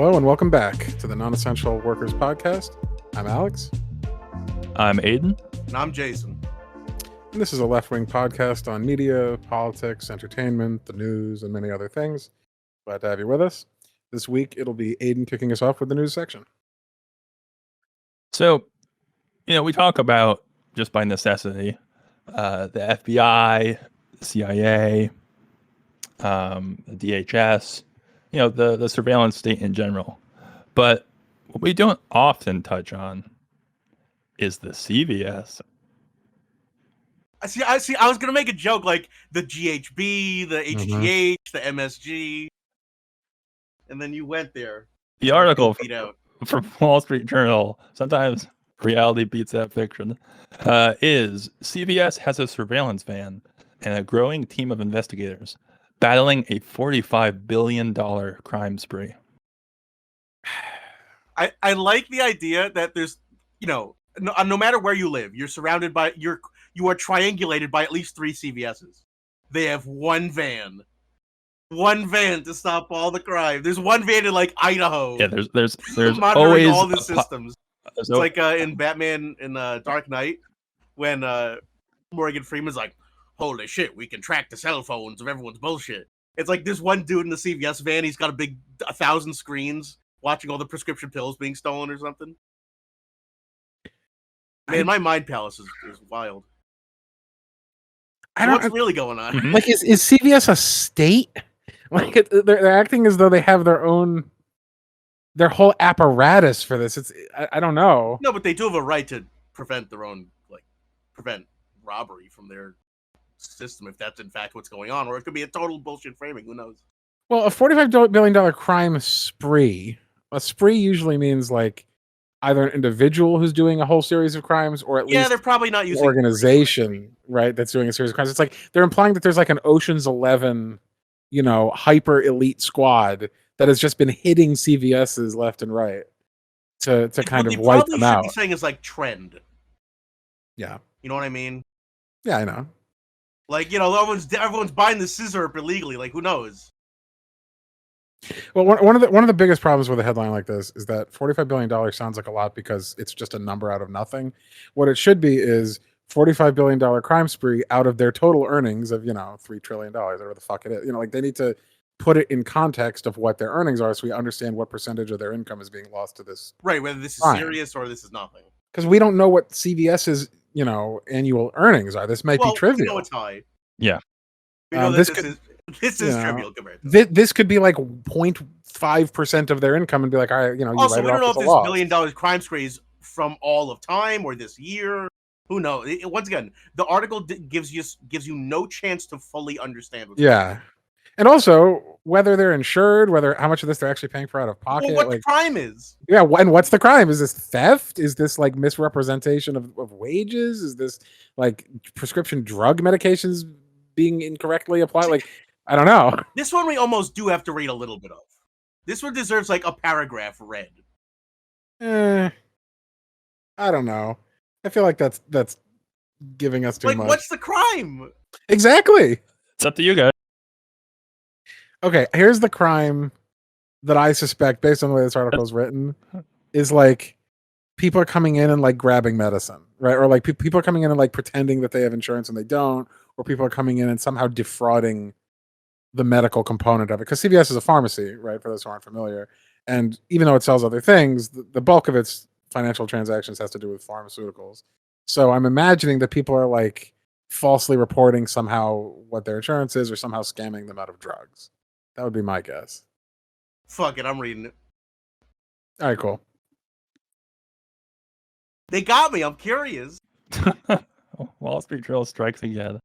Hello and welcome back to the Non-Essential Workers Podcast. I'm Alex. I'm Aiden. And I'm Jason. And this is a left-wing podcast on media, politics, entertainment, the news, and many other things. Glad to have you with us. This week, it'll be Aiden kicking us off with the news section. So, we talk about, just by necessity, the FBI, the CIA, the DHS, the surveillance state in general. But what we don't often touch on is the CVS. I see. I was gonna make a joke like the GHB, the HGH, the MSG, and then you went there. The article out. from Wall Street Journal, sometimes reality beats that fiction, is CVS has a surveillance van and a growing team of investigators battling a $45 billion crime spree. I like the idea that there's, no matter where you live, you're surrounded by you are triangulated by at least 3 CVSs. They have one van to stop all the crime. There's one van in like Idaho. Yeah, there's monitoring always all the systems. It's like in Batman in Dark Knight when Morgan Freeman's like, holy shit, we can track the cell phones of everyone's bullshit. It's like this one dude in the CVS van, he's got a big 1,000 screens watching all the prescription pills being stolen or something. Man, my mind palace is wild. What's really going on? Like, is CVS a state? Like, they're acting as though they have their whole apparatus for this. I don't know. No, but they do have a right to prevent robbery from their system if that's in fact what's going on, or it could be a total bullshit framing. Who knows? Well, a $45 billion crime spree. A spree usually means like either an individual who's doing a whole series of crimes, or at least they're probably not using an organization, right? That's doing a series of crimes. It's like they're implying that there's like an Ocean's 11, hyper elite squad that has just been hitting CVS's left and right to kind of wipe them out. What be saying is like trend. Yeah. You know what I mean? Yeah, I know. Like, everyone's buying the scissor illegally. Like, who knows? Well, one of the biggest problems with a headline like this is that $45 billion sounds like a lot because it's just a number out of nothing. What it should be is $45 billion crime spree out of their total earnings of, $3 trillion, whatever the fuck it is. Like they need to put it in context of what their earnings are so we understand what percentage of their income is being lost to this. Right, whether this is serious or this is nothing. Because we don't know what CVS's, annual earnings are. This might be trivial. We know it's high. Yeah. We know this is trivial compared to this could be like 0.5% of their income and be like, all right, also, we don't know if this $1 billion crime spree is from all of time or this year. Who knows? Once again, the article gives you no chance to fully understand what's going on. And also whether they're insured, how much of this they're actually paying for out of pocket. Well, what the crime is. Yeah, and what's the crime? Is this theft? Is this like misrepresentation of wages? Is this like prescription drug medications being incorrectly applied? Like, I don't know. This one we almost do have to read a little bit of. This one deserves like a paragraph read. I don't know. I feel like that's giving us too much. Like, what's the crime? Exactly. It's up to you guys. Okay, here's the crime that I suspect, based on the way this article is written, is like people are coming in and like grabbing medicine, right? Or like people are coming in and like pretending that they have insurance and they don't, or people are coming in and somehow defrauding the medical component of it. Because CVS is a pharmacy, right? For those who aren't familiar. And even though it sells other things, the bulk of its financial transactions has to do with pharmaceuticals. So I'm imagining that people are like falsely reporting somehow what their insurance is or somehow scamming them out of drugs. That would be my guess. Fuck it, I'm reading it. All right, cool. They got me. I'm curious. Wall Street Journal strikes again.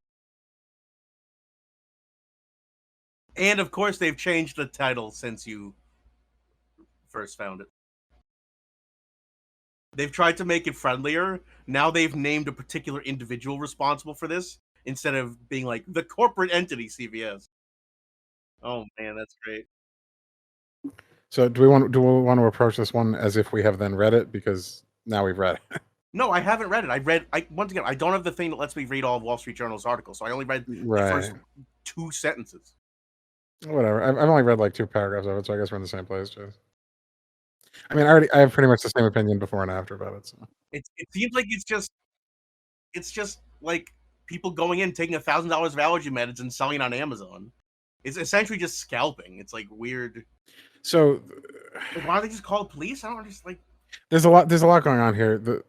And of course, they've changed the title since you first found it. They've tried to make it friendlier. Now they've named a particular individual responsible for this instead of being like the corporate entity CVS. Oh man, that's great. So do we want to approach this one as if we have then read it, because now we've read it? No, I haven't read it. Once again, I don't have the thing that lets me read all of Wall Street Journal's articles, so I only read the first 2 sentences. Whatever. I've only read like 2 paragraphs of it, so I guess we're in the same place, Jay. I mean, I have pretty much the same opinion before and after about it. So. It seems like it's just like people going in taking $1,000 of allergy meds and selling it on Amazon. It's essentially just scalping. It's like weird. So like, why don't they just call the police? I don't just like. There's a lot going on here.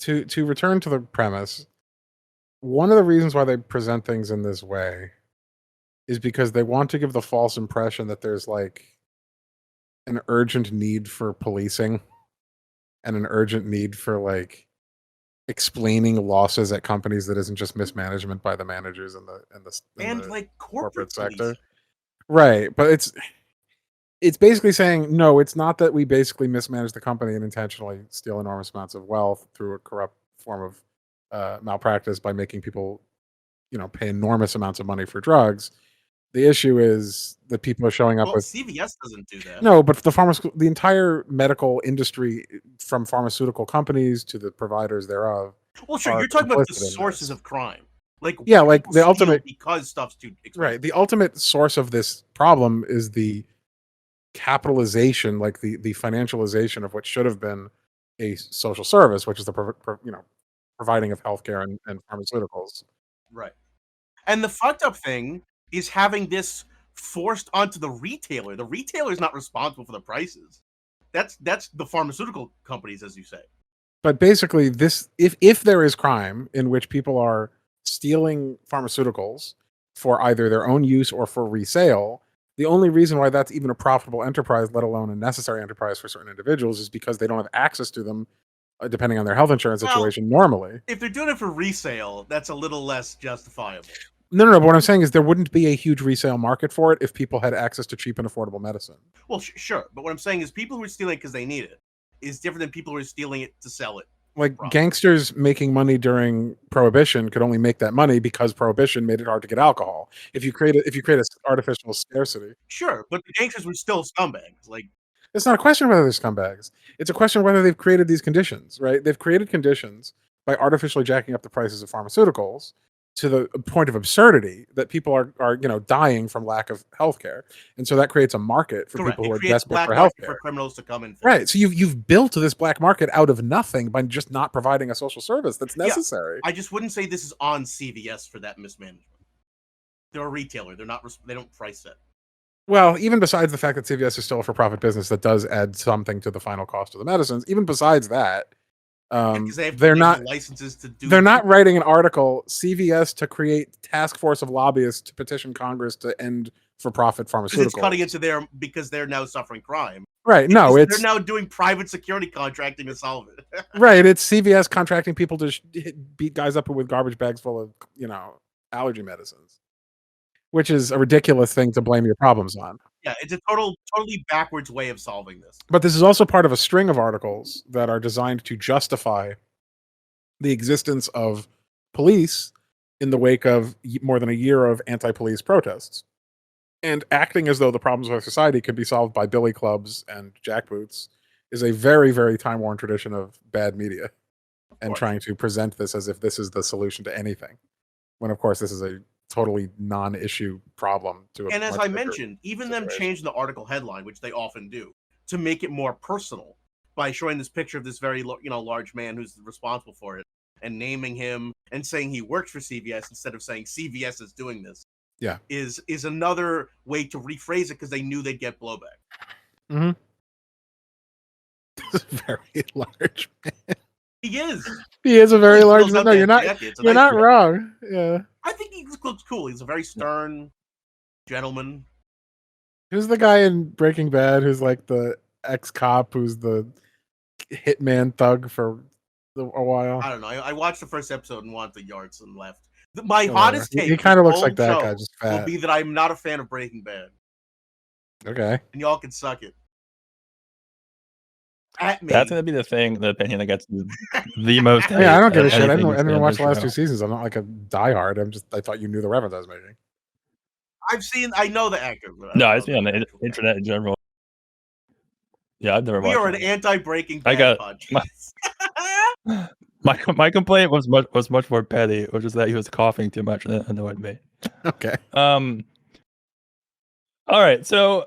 To return to the premise, one of the reasons why they present things in this way is because they want to give the false impression that there's like an urgent need for policing and an urgent need for like explaining losses at companies that isn't just mismanagement by the managers and the like corporate sector. Right, but it's basically saying no, it's not that we basically mismanage the company and intentionally steal enormous amounts of wealth through a corrupt form of malpractice by making people, pay enormous amounts of money for drugs. The issue is that people are showing up with CVS doesn't do that. No, but the entire medical industry, from pharmaceutical companies to the providers thereof. Well, sure, you're talking about the sources of crime. Like the ultimate because stuff's too expensive. Right. The ultimate source of this problem is the capitalization, like the financialization of what should have been a social service, which is the providing of healthcare and pharmaceuticals. Right. And the fucked up thing is having this forced onto the retailer. The retailer is not responsible for the prices. That's the pharmaceutical companies, as you say. But basically, if there is crime in which people are stealing pharmaceuticals for either their own use or for resale, the only reason why that's even a profitable enterprise, let alone a necessary enterprise for certain individuals, is because they don't have access to them, depending on their health insurance situation normally. If they're doing it for resale, that's a little less justifiable. No. But what I'm saying is there wouldn't be a huge resale market for it if people had access to cheap and affordable medicine. Well, sure. But what I'm saying is people who are stealing it because they need it is different than people who are stealing it to sell it. Like gangsters making money during Prohibition could only make that money because Prohibition made it hard to get alcohol. If you create a artificial scarcity, sure, but the gangsters were still scumbags. Like, it's not a question of whether they're scumbags. It's a question of whether they've created these conditions, right? They've created conditions by artificially jacking up the prices of pharmaceuticals to the point of absurdity that people are dying from lack of healthcare, and so that creates a market for people who are desperate for healthcare. For criminals to come in. Right. So you've built this black market out of nothing by just not providing a social service that's necessary. I just wouldn't say this is on CVS for that mismanagement. They're a retailer. They don't price set. Well, even besides the fact that CVS is still a for-profit business that does add something to the final cost of the medicines, even besides that, they're not licenses to do. They're not writing an article, CVS to create task force of lobbyists to petition Congress to end for-profit pharmaceuticals. It's cutting into because they're now suffering crime. Right. They're now doing private security contracting to solve it. Right. It's CVS contracting people to beat guys up with garbage bags full of allergy medicines, which is a ridiculous thing to blame your problems on. Yeah, it's a totally backwards way of solving this. But this is also part of a string of articles that are designed to justify the existence of police in the wake of more than a year of anti-police protests, and acting as though the problems of our society could be solved by billy clubs and jackboots is a very, very time-worn tradition of bad media, and trying to present this as if this is the solution to anything, when of course this is a totally non-issue problem to and as I mentioned, even them changing the article headline, which they often do, to make it more personal by showing this picture of this very large man who's responsible for it and naming him and saying he works for CVS instead of saying CVS is doing this. Yeah, is another way to rephrase it because they knew they'd get blowback. Mm-hmm. This is a very large man. He is. He is a very large man. No, you're not. You're not wrong. Yeah. I think he looks cool. He's a very stern gentleman. Who's the guy in Breaking Bad who's like the ex-cop who's the hitman thug for a while? I don't know. I watched the first episode and wanted the yards and left. My hottest take. He kind of looks like that guy, just fat. Will be that I'm not a fan of Breaking Bad. Okay. And y'all can suck it. At me. That's gonna be the opinion that gets the most. Yeah, I don't give a shit. I didn't watch the last 2 seasons. I'm not like a diehard. I thought you knew the reference I was making. I know the actor. No, I've seen on the internet in general. Yeah, I've never watched. We are an anti-Breaking Bad podcast. My complaint was much more petty, which is that he was coughing too much, and that annoyed me. Okay. All right, so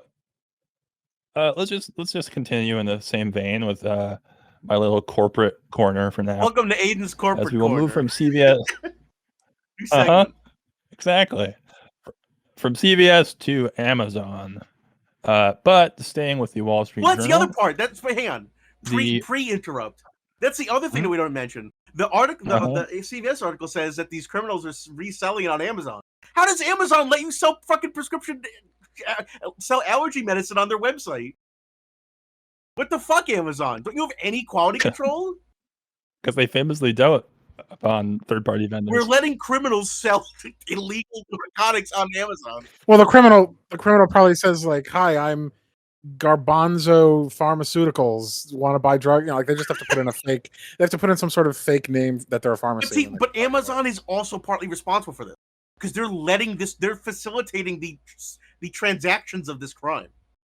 let's just continue in the same vein with my little corporate corner for now. Welcome to Aiden's corporate As we will corner. move from CVS. New segment. Exactly. From CVS to Amazon. But staying with the Wall Street Well, that's Journal. the other part. That's hang on. Pre-interrupt. That's the other thing that we don't mention. The article, the CVS article says that these criminals are reselling it on Amazon. How does Amazon let you sell fucking prescription, sell allergy medicine on their website? What the fuck, Amazon? Don't you have any quality control? Because they famously don't upon third-party vendors. We're letting criminals sell illegal narcotics on Amazon. Well, the criminal probably says like, "Hi, I'm Garbanzo Pharmaceuticals. Want to buy drug?" You know, like they just have to put in a fake. They have to put in some sort of fake name that they're a pharmacy. But Amazon is also partly responsible for this because they're letting this. They're facilitating the transactions of this crime.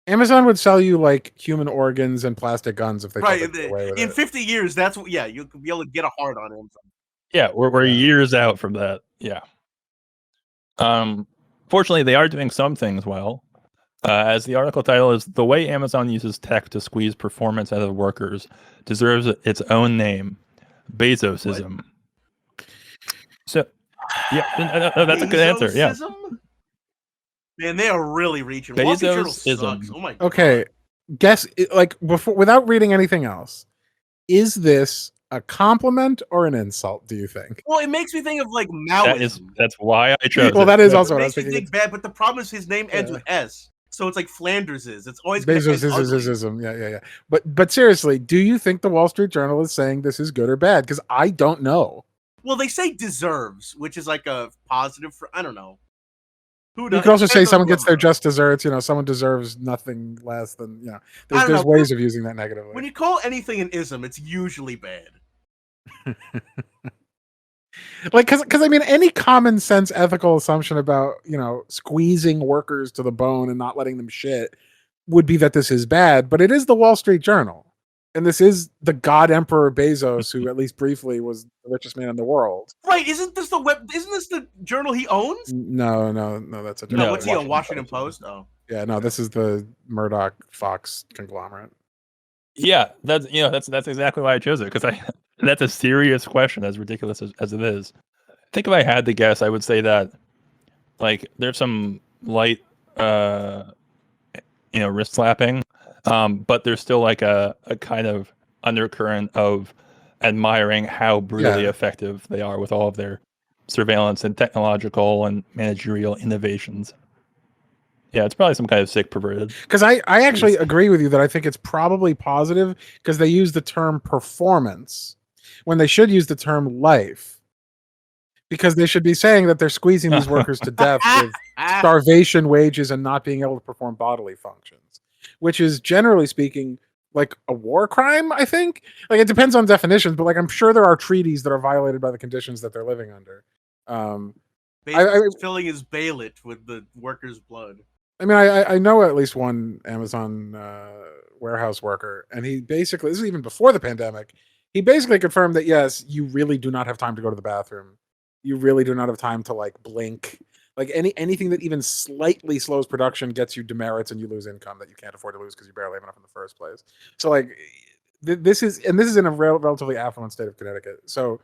Amazon would sell you like human organs and plastic guns if they right. Get away with in it. 50 years, that's what. Yeah, you'll be able to get a hard on Amazon. Yeah, we're years out from that. Yeah. Fortunately, they are doing some things well. As the article title is, "The way Amazon uses tech to squeeze performance out of workers deserves its own name, Bezosism." What? So, yeah, that's a good answer. Yeah. Man, they are really reaching. Bezosism. Oh my God. Okay, guess like before without reading anything else. Is this a compliment or an insult? Do you think? Well, it makes me think of like Maoism. That's why I chose. Well, that is also what I was thinking. Think bad, but the problem is his name ends with S, so it's like Flanders is. It's always Bezosism. Yeah. But seriously, do you think the Wall Street Journal is saying this is good or bad? Because I don't know. Well, they say deserves, which is like a positive for I don't know. You could also say someone gets their just desserts. You know, someone deserves nothing less than you know. There's ways of using that negatively. When you call anything an ism, it's usually bad. Like, because I mean, any common sense ethical assumption about squeezing workers to the bone and not letting them shit would be that this is bad. But it is the Wall Street Journal, and this is the God Emperor Bezos, who at least briefly was the richest man in the world. Right? Isn't this the journal he owns? No, that's a journal. No, what's he on? Washington Post? Oh, yeah, no, this is the Murdoch Fox conglomerate. Yeah, that's exactly why I chose it, because that's a serious question, as ridiculous as it is. I think if I had to guess, I would say that like there's some light wrist slapping, but there's still like a kind of undercurrent of admiring how brutally effective they are with all of their surveillance and technological and managerial innovations. Yeah, it's probably some kind of sick perverted. Because I actually agree with you that I think it's probably positive because they use the term performance when they should use the term life. Because they should be saying that they're squeezing these workers to death with starvation, wages, and not being able to perform bodily functions, which is generally speaking like a war crime, I think. Like it depends on definitions, but like I'm sure there are treaties that are violated by the conditions that they're living under. Filling his bailet with the workers' blood. I mean, I know at least one Amazon warehouse worker, and he basically, this is even before the pandemic, he basically confirmed that, yes, you really do not have time to go to the bathroom. You really do not have time to, like, blink. Like, anything that even slightly slows production gets you demerits and you lose income that you can't afford to lose because you barely have enough in the first place. So, like, this is in a relatively affluent state of Connecticut. So,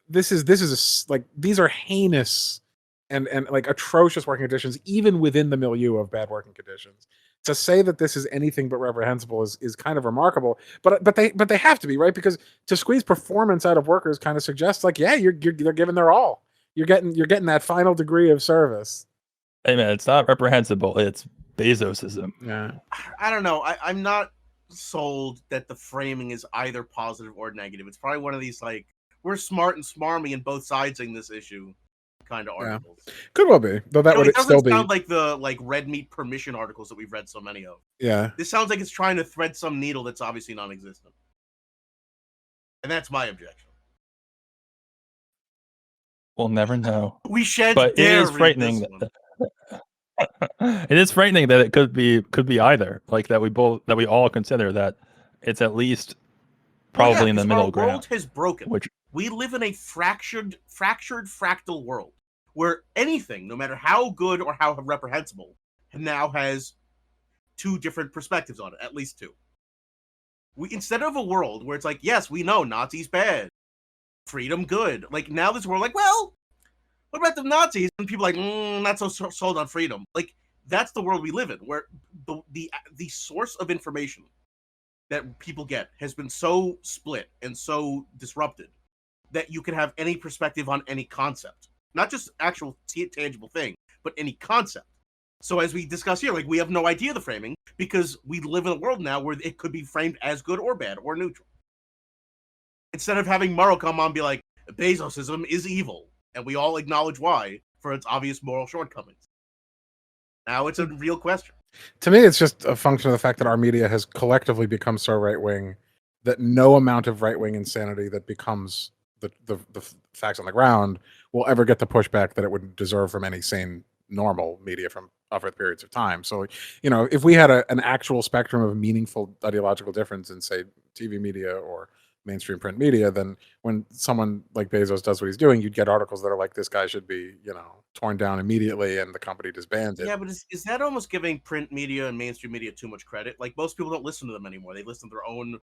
this is like, these are heinous and like atrocious working conditions, even within the milieu of bad working conditions. To say that this is anything but reprehensible is kind of remarkable, but they have to be, right? Because to squeeze performance out of workers kind of suggests like, yeah, they're giving their all. You're getting that final degree of service. Hey man, it's not reprehensible. It's Bezosism. Yeah, I don't know. I'm not sold that the framing is either positive or negative. It's probably one of these like we're smart and smarmy in both sides in this issue kind of articles. Yeah. Could well be, though. That would still be. It doesn't sound like the red meat permission articles that we've read so many of. Yeah, this sounds like it's trying to thread some needle that's obviously non-existent, and that's my objection. We'll never know. We shan't. But it is frightening. It is frightening that it could be either. Like that we all consider that it's at least probably in the middle ground. The world has broken. We live in a fractured fractal world where anything, no matter how good or how reprehensible, now has two different perspectives on it, at least two. Instead of a world where it's like, yes, we know Nazis bad, freedom good. Like now this world, like, well, what about the Nazis? And people are like, not so sold on freedom. Like that's the world we live in, where the source of information that people get has been so split and so disrupted that you can have any perspective on any concept, not just actual tangible thing, but any concept. So as we discuss here, like we have no idea the framing because we live in a world now where it could be framed as good or bad or neutral. Instead of having Morrow come on and be like, Bezosism is evil, and we all acknowledge why for its obvious moral shortcomings. Now it's a real question. To me, it's just a function of the fact that our media has collectively become so right-wing that no amount of right-wing insanity that becomes the facts on the ground will ever get the pushback that it would deserve from any sane normal media from over periods of time. So, if we had an actual spectrum of meaningful ideological difference in, say, TV media or mainstream print media, then when someone like Bezos does what he's doing, you'd get articles that are like, this guy should be, torn down immediately and the company disbanded. Yeah, but is that almost giving print media and mainstream media too much credit? Like most people don't listen to them anymore. They listen to their own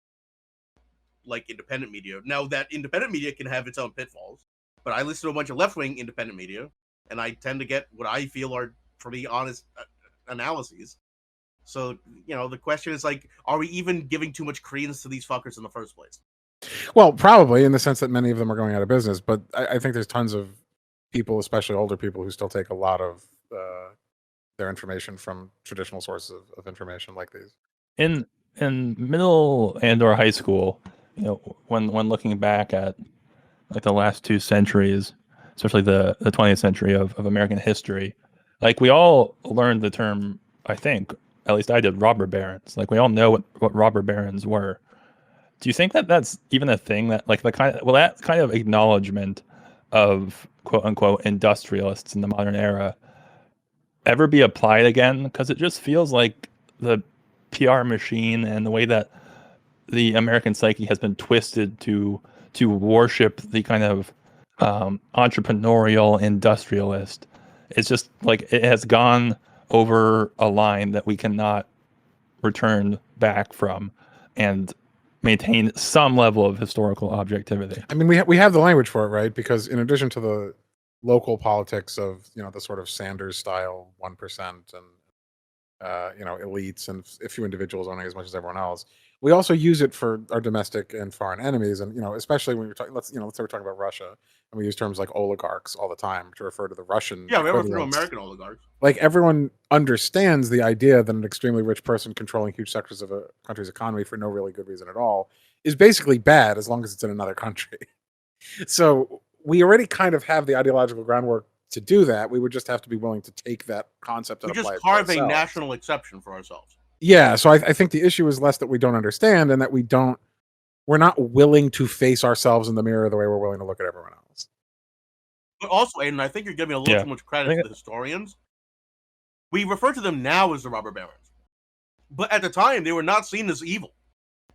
like independent media. Now that independent media can have its own pitfalls, but I listen to a bunch of left-wing independent media and I tend to get what I feel are pretty honest analyses. So, the question is like, are we even giving too much credence to these fuckers in the first place? Well, probably in the sense that many of them are going out of business, but I think there's tons of people, especially older people, who still take a lot of their information from traditional sources of information like these. In middle and/or high school, when looking back at like the last 2 centuries, especially the 20th century of American history, like we all learned the term, I think, at least I did, robber barons. Like we all know what robber barons were. Do you think that that's even a thing that like that kind of acknowledgement of quote unquote industrialists in the modern era ever be applied again? Because it just feels like the PR machine and the way that the American psyche has been twisted to worship the kind of entrepreneurial industrialist. It's just like it has gone over a line that we cannot return back from and maintain some level of historical objectivity. I mean, we have the language for it, right? Because in addition to the local politics of the sort of Sanders style 1% and elites and a few individuals owning as much as everyone else, we also use it for our domestic and foreign enemies. And especially when we're talking, let's say we're talking about Russia, and we use terms like oligarchs all the time to refer to the Russian. Yeah, we refer to American oligarchs. Like everyone understands the idea that an extremely rich person controlling huge sectors of a country's economy for no really good reason at all is basically bad as long as it's in another country. So we already kind of have the ideological groundwork to do that. We would just have to be willing to take that concept and apply it to ourselves. We just carve a national exception for ourselves. Yeah, so I think the issue is less that we don't understand and that we're not willing to face ourselves in the mirror the way we're willing to look at everyone else. But also, Aiden, I think you're giving a little too much credit to the historians. We refer to them now as the robber barons. But at the time, they were not seen as evil.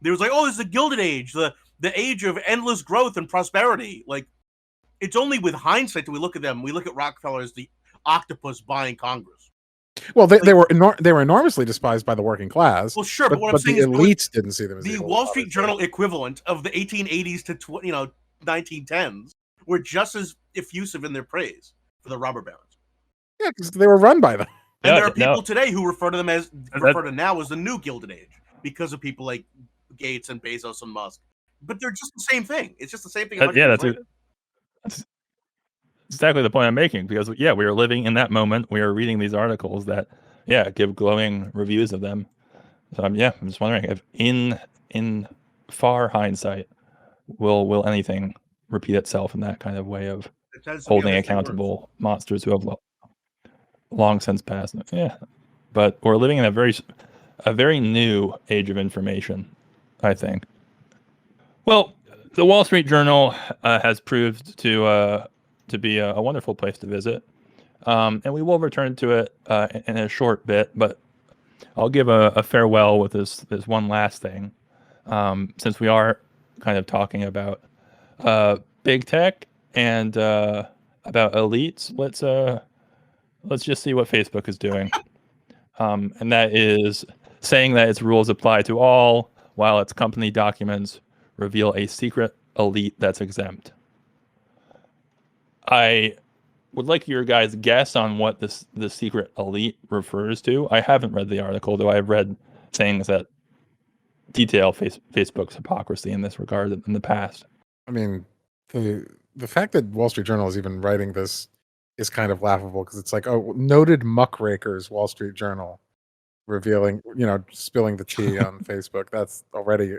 They was like, oh, this is the Gilded Age, the age of endless growth and prosperity. Like, it's only with hindsight that we look at them. We look at Rockefeller as the octopus buying Congress. Well, they were enormously despised by the working class. Well, sure, but what I'm saying is the elites didn't see them as the evil, Wall Street Journal equivalent of the 1880s to 1910s were just as effusive in their praise for the robber barons. Yeah, because they were run by them. And there are people today who refer to them as now as the new Gilded Age because of people like Gates and Bezos and Musk. But they're just the same thing. It's just the same thing. That's exactly the point I'm making, because we are living in that moment. We are reading these articles that give glowing reviews of them. So I'm just wondering if in far hindsight will anything repeat itself in that kind of way of holding accountable monsters who have long since passed. Yeah, but we're living in a very new age of information, I think. Well, the Wall Street Journal has proved to be a wonderful place to visit, and we will return to it in a short bit. But I'll give a farewell with this one last thing, since we are kind of talking about big tech and about elites. Let's just see what Facebook is doing, and that is saying that its rules apply to all, while its company documents reveal a secret elite that's exempt. I would like your guys' guess on what the secret elite refers to. I haven't read the article, though I've read things that detail Facebook's hypocrisy in this regard in the past. I mean, the fact that Wall Street Journal is even writing this is kind of laughable because it's like, oh, noted muckrakers, Wall Street Journal, revealing, spilling the tea on Facebook. That's already,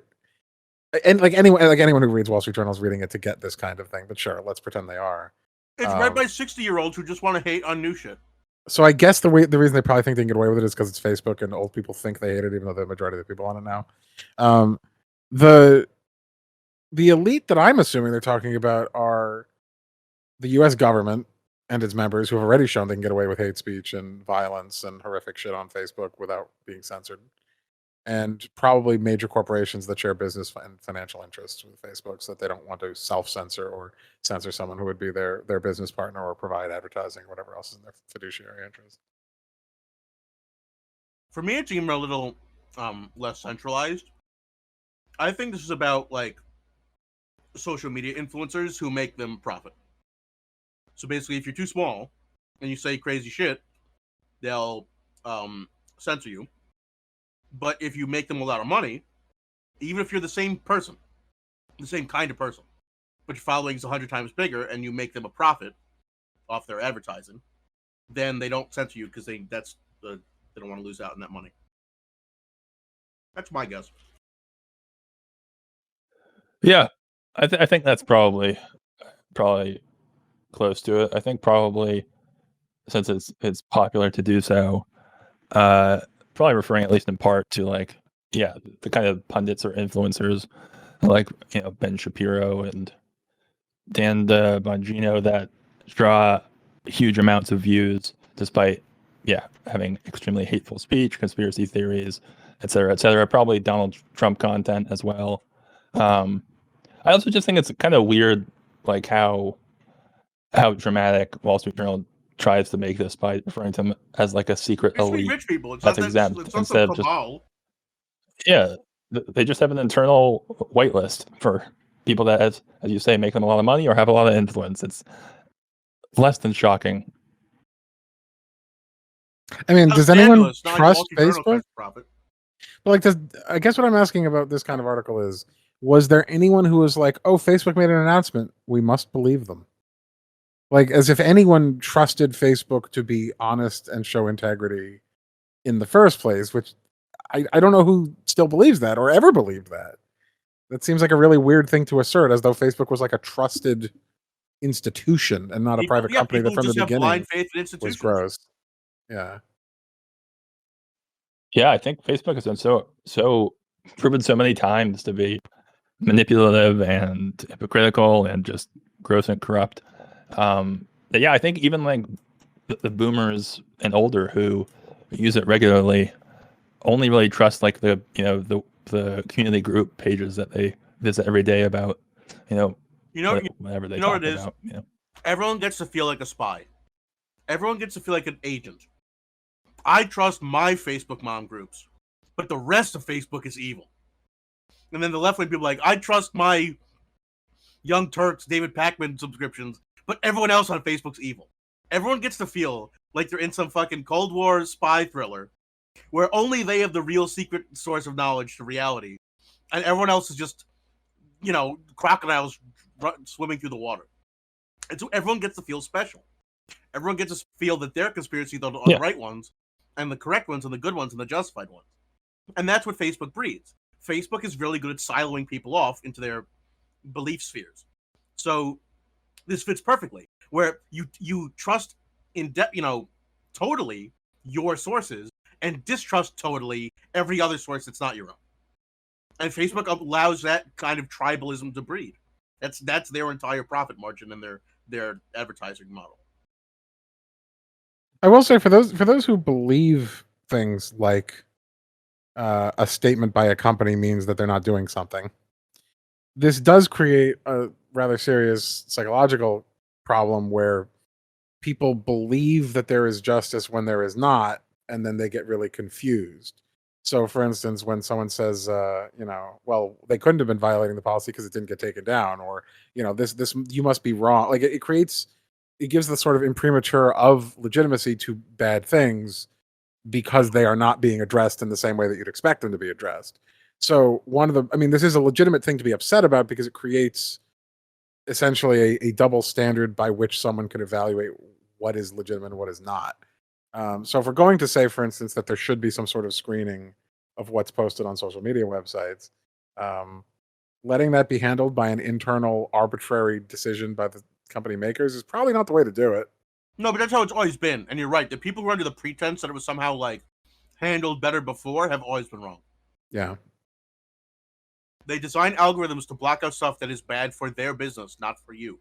and anyone who reads Wall Street Journal is reading it to get this kind of thing. But sure, let's pretend they are. It's read by 60-year-olds who just want to hate on new shit. So I guess the reason they probably think they can get away with it is because it's Facebook and old people think they hate it, even though the majority of the people on it now. The elite that I'm assuming they're talking about are the U.S. government and its members who have already shown they can get away with hate speech and violence and horrific shit on Facebook without being censored. And probably major corporations that share business and financial interests with Facebook so that they don't want to self-censor or censor someone who would be their business partner or provide advertising or whatever else is in their fiduciary interest. For me, it seemed a little less centralized. I think this is about like social media influencers who make them profit. So basically, if you're too small and you say crazy shit, they'll censor you. But if you make them a lot of money, even if you're the same person, the same kind of person, but your following is 100 times bigger and you make them a profit off their advertising, then they don't censor you because they don't want to lose out on that money. That's my guess. Yeah, I think that's probably close to it. I think probably since it's popular to do so, probably referring at least in part to the kind of pundits or influencers like Ben Shapiro and Dan Bongino that draw huge amounts of views despite having extremely hateful speech, conspiracy theories, et cetera. Probably Donald Trump content as well. I also just think it's kind of weird, like how dramatic Wall Street Journal tries to make this by referring to them as like a secret elite rich people. It's that's not exempt it's not instead of just they just have an internal whitelist for people that, as you say, make them a lot of money or have a lot of influence. It's less than shocking. I mean, does anyone trust Facebook? Well, I guess what I'm asking about this kind of article is, was there anyone who was like, oh, Facebook made an announcement, we must believe them? Like, as if anyone trusted Facebook to be honest and show integrity in the first place, which I don't know who still believes that or ever believed that. That seems like a really weird thing to assert, as though Facebook was like a trusted institution and not a private company that from the beginning was gross. Yeah. Yeah, I think Facebook has been so proven so many times to be manipulative and hypocritical and just gross and corrupt. I think even like the boomers and older who use it regularly only really trust like the community group pages that they visit every day about whatever they talk about. Everyone gets to feel like a spy. Everyone gets to feel like an agent. I trust my Facebook mom groups, but the rest of Facebook is evil. And then the left-wing people are like, I trust my Young Turks, David Pakman subscriptions, but everyone else on Facebook's evil. Everyone gets to feel like they're in some fucking Cold War spy thriller where only they have the real secret source of knowledge to reality, and everyone else is just, crocodiles swimming through the water. And so everyone gets to feel special. Everyone gets to feel that their conspiracies are the right ones, and the correct ones, and the good ones, and the justified ones. And that's what Facebook breeds. Facebook is really good at siloing people off into their belief spheres. So this fits perfectly, where you trust totally your sources and distrust totally every other source that's not your own. And Facebook allows that kind of tribalism to breed. That's their entire profit margin and their advertising model. I will say, for those who believe things like a statement by a company means that they're not doing something, this does create a rather serious psychological problem where people believe that there is justice when there is not, and then they get really confused. So, for instance, when someone says, well, they couldn't have been violating the policy because it didn't get taken down, or this you must be wrong. Like it gives the sort of imprimatur of legitimacy to bad things because they are not being addressed in the same way that you'd expect them to be addressed. So this is a legitimate thing to be upset about because it creates essentially a double standard by which someone can evaluate what is legitimate and what is not. So if we're going to say, for instance, that there should be some sort of screening of what's posted on social media websites, letting that be handled by an internal arbitrary decision by the company makers is probably not the way to do it. No, but that's how it's always been. And you're right. The people who are under the pretense that it was somehow like handled better before have always been wrong. Yeah. They design algorithms to block out stuff that is bad for their business, not for you.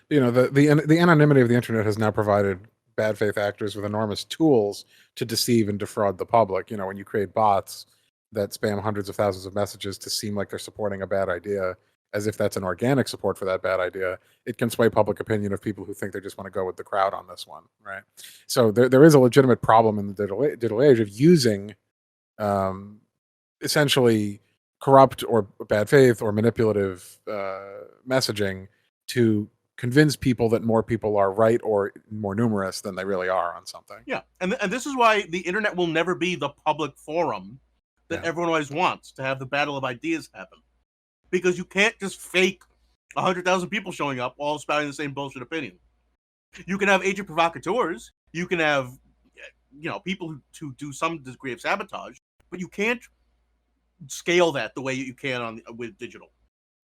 The anonymity of the internet has now provided bad faith actors with enormous tools to deceive and defraud the public. When you create bots that spam hundreds of thousands of messages to seem like they're supporting a bad idea, as if that's an organic support for that bad idea, it can sway public opinion of people who think they just want to go with the crowd on this one, right? So there is a legitimate problem in the digital age of using essentially corrupt or bad faith or manipulative messaging to convince people that more people are right or more numerous than they really are on something. Yeah, and this is why the internet will never be the public forum that everyone always wants to have the battle of ideas happen. Because you can't just fake 100,000 people showing up all spouting the same bullshit opinion. You can have agent provocateurs. You can have, people who do some degree of sabotage, but you can't scale that the way you can with digital.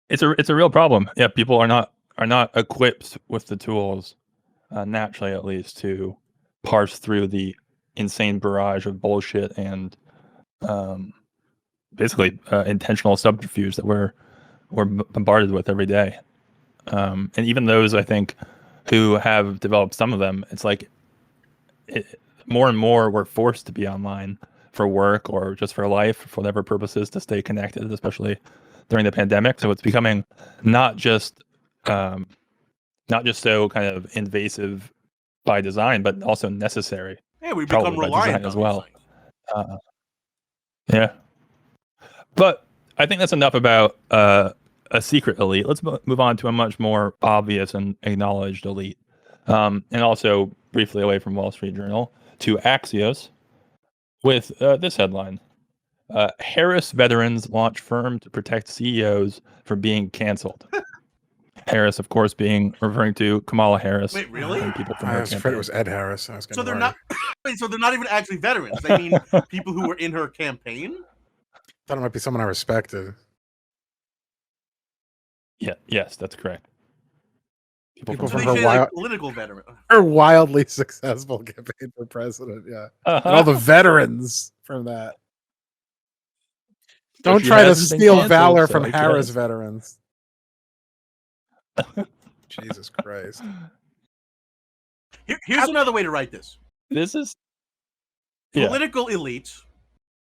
It's a real problem. Yeah, people are not equipped with the tools, naturally at least, to parse through the insane barrage of bullshit and basically intentional subterfuge that we're bombarded with every day. And even those, I think, who have developed some of them, it's like more and more we're forced to be online for work or just for life, for whatever purposes, to stay connected, especially during the pandemic. So it's becoming not just so kind of invasive by design, but also necessary. Yeah, we become reliant as well. Yeah. But I think that's enough about a secret elite. Let's move on to a much more obvious and acknowledged elite. And also briefly away from Wall Street Journal to Axios with this headline. Harris veterans launch firm to protect CEOs from being canceled. Harris, of course, referring to Kamala Harris. Wait, really? People from I was afraid it was Ed Harris. So they're not. So they're not even actually veterans. They mean people who were in her campaign. Thought it might be someone I respected. Yeah. Yes, that's correct. People from her political veteran. Her wildly successful campaign for president. Yeah, and all the veterans from that. Don't try to steal valor from Harris veterans. Jesus Christ. Here's another way to write this. This is political elites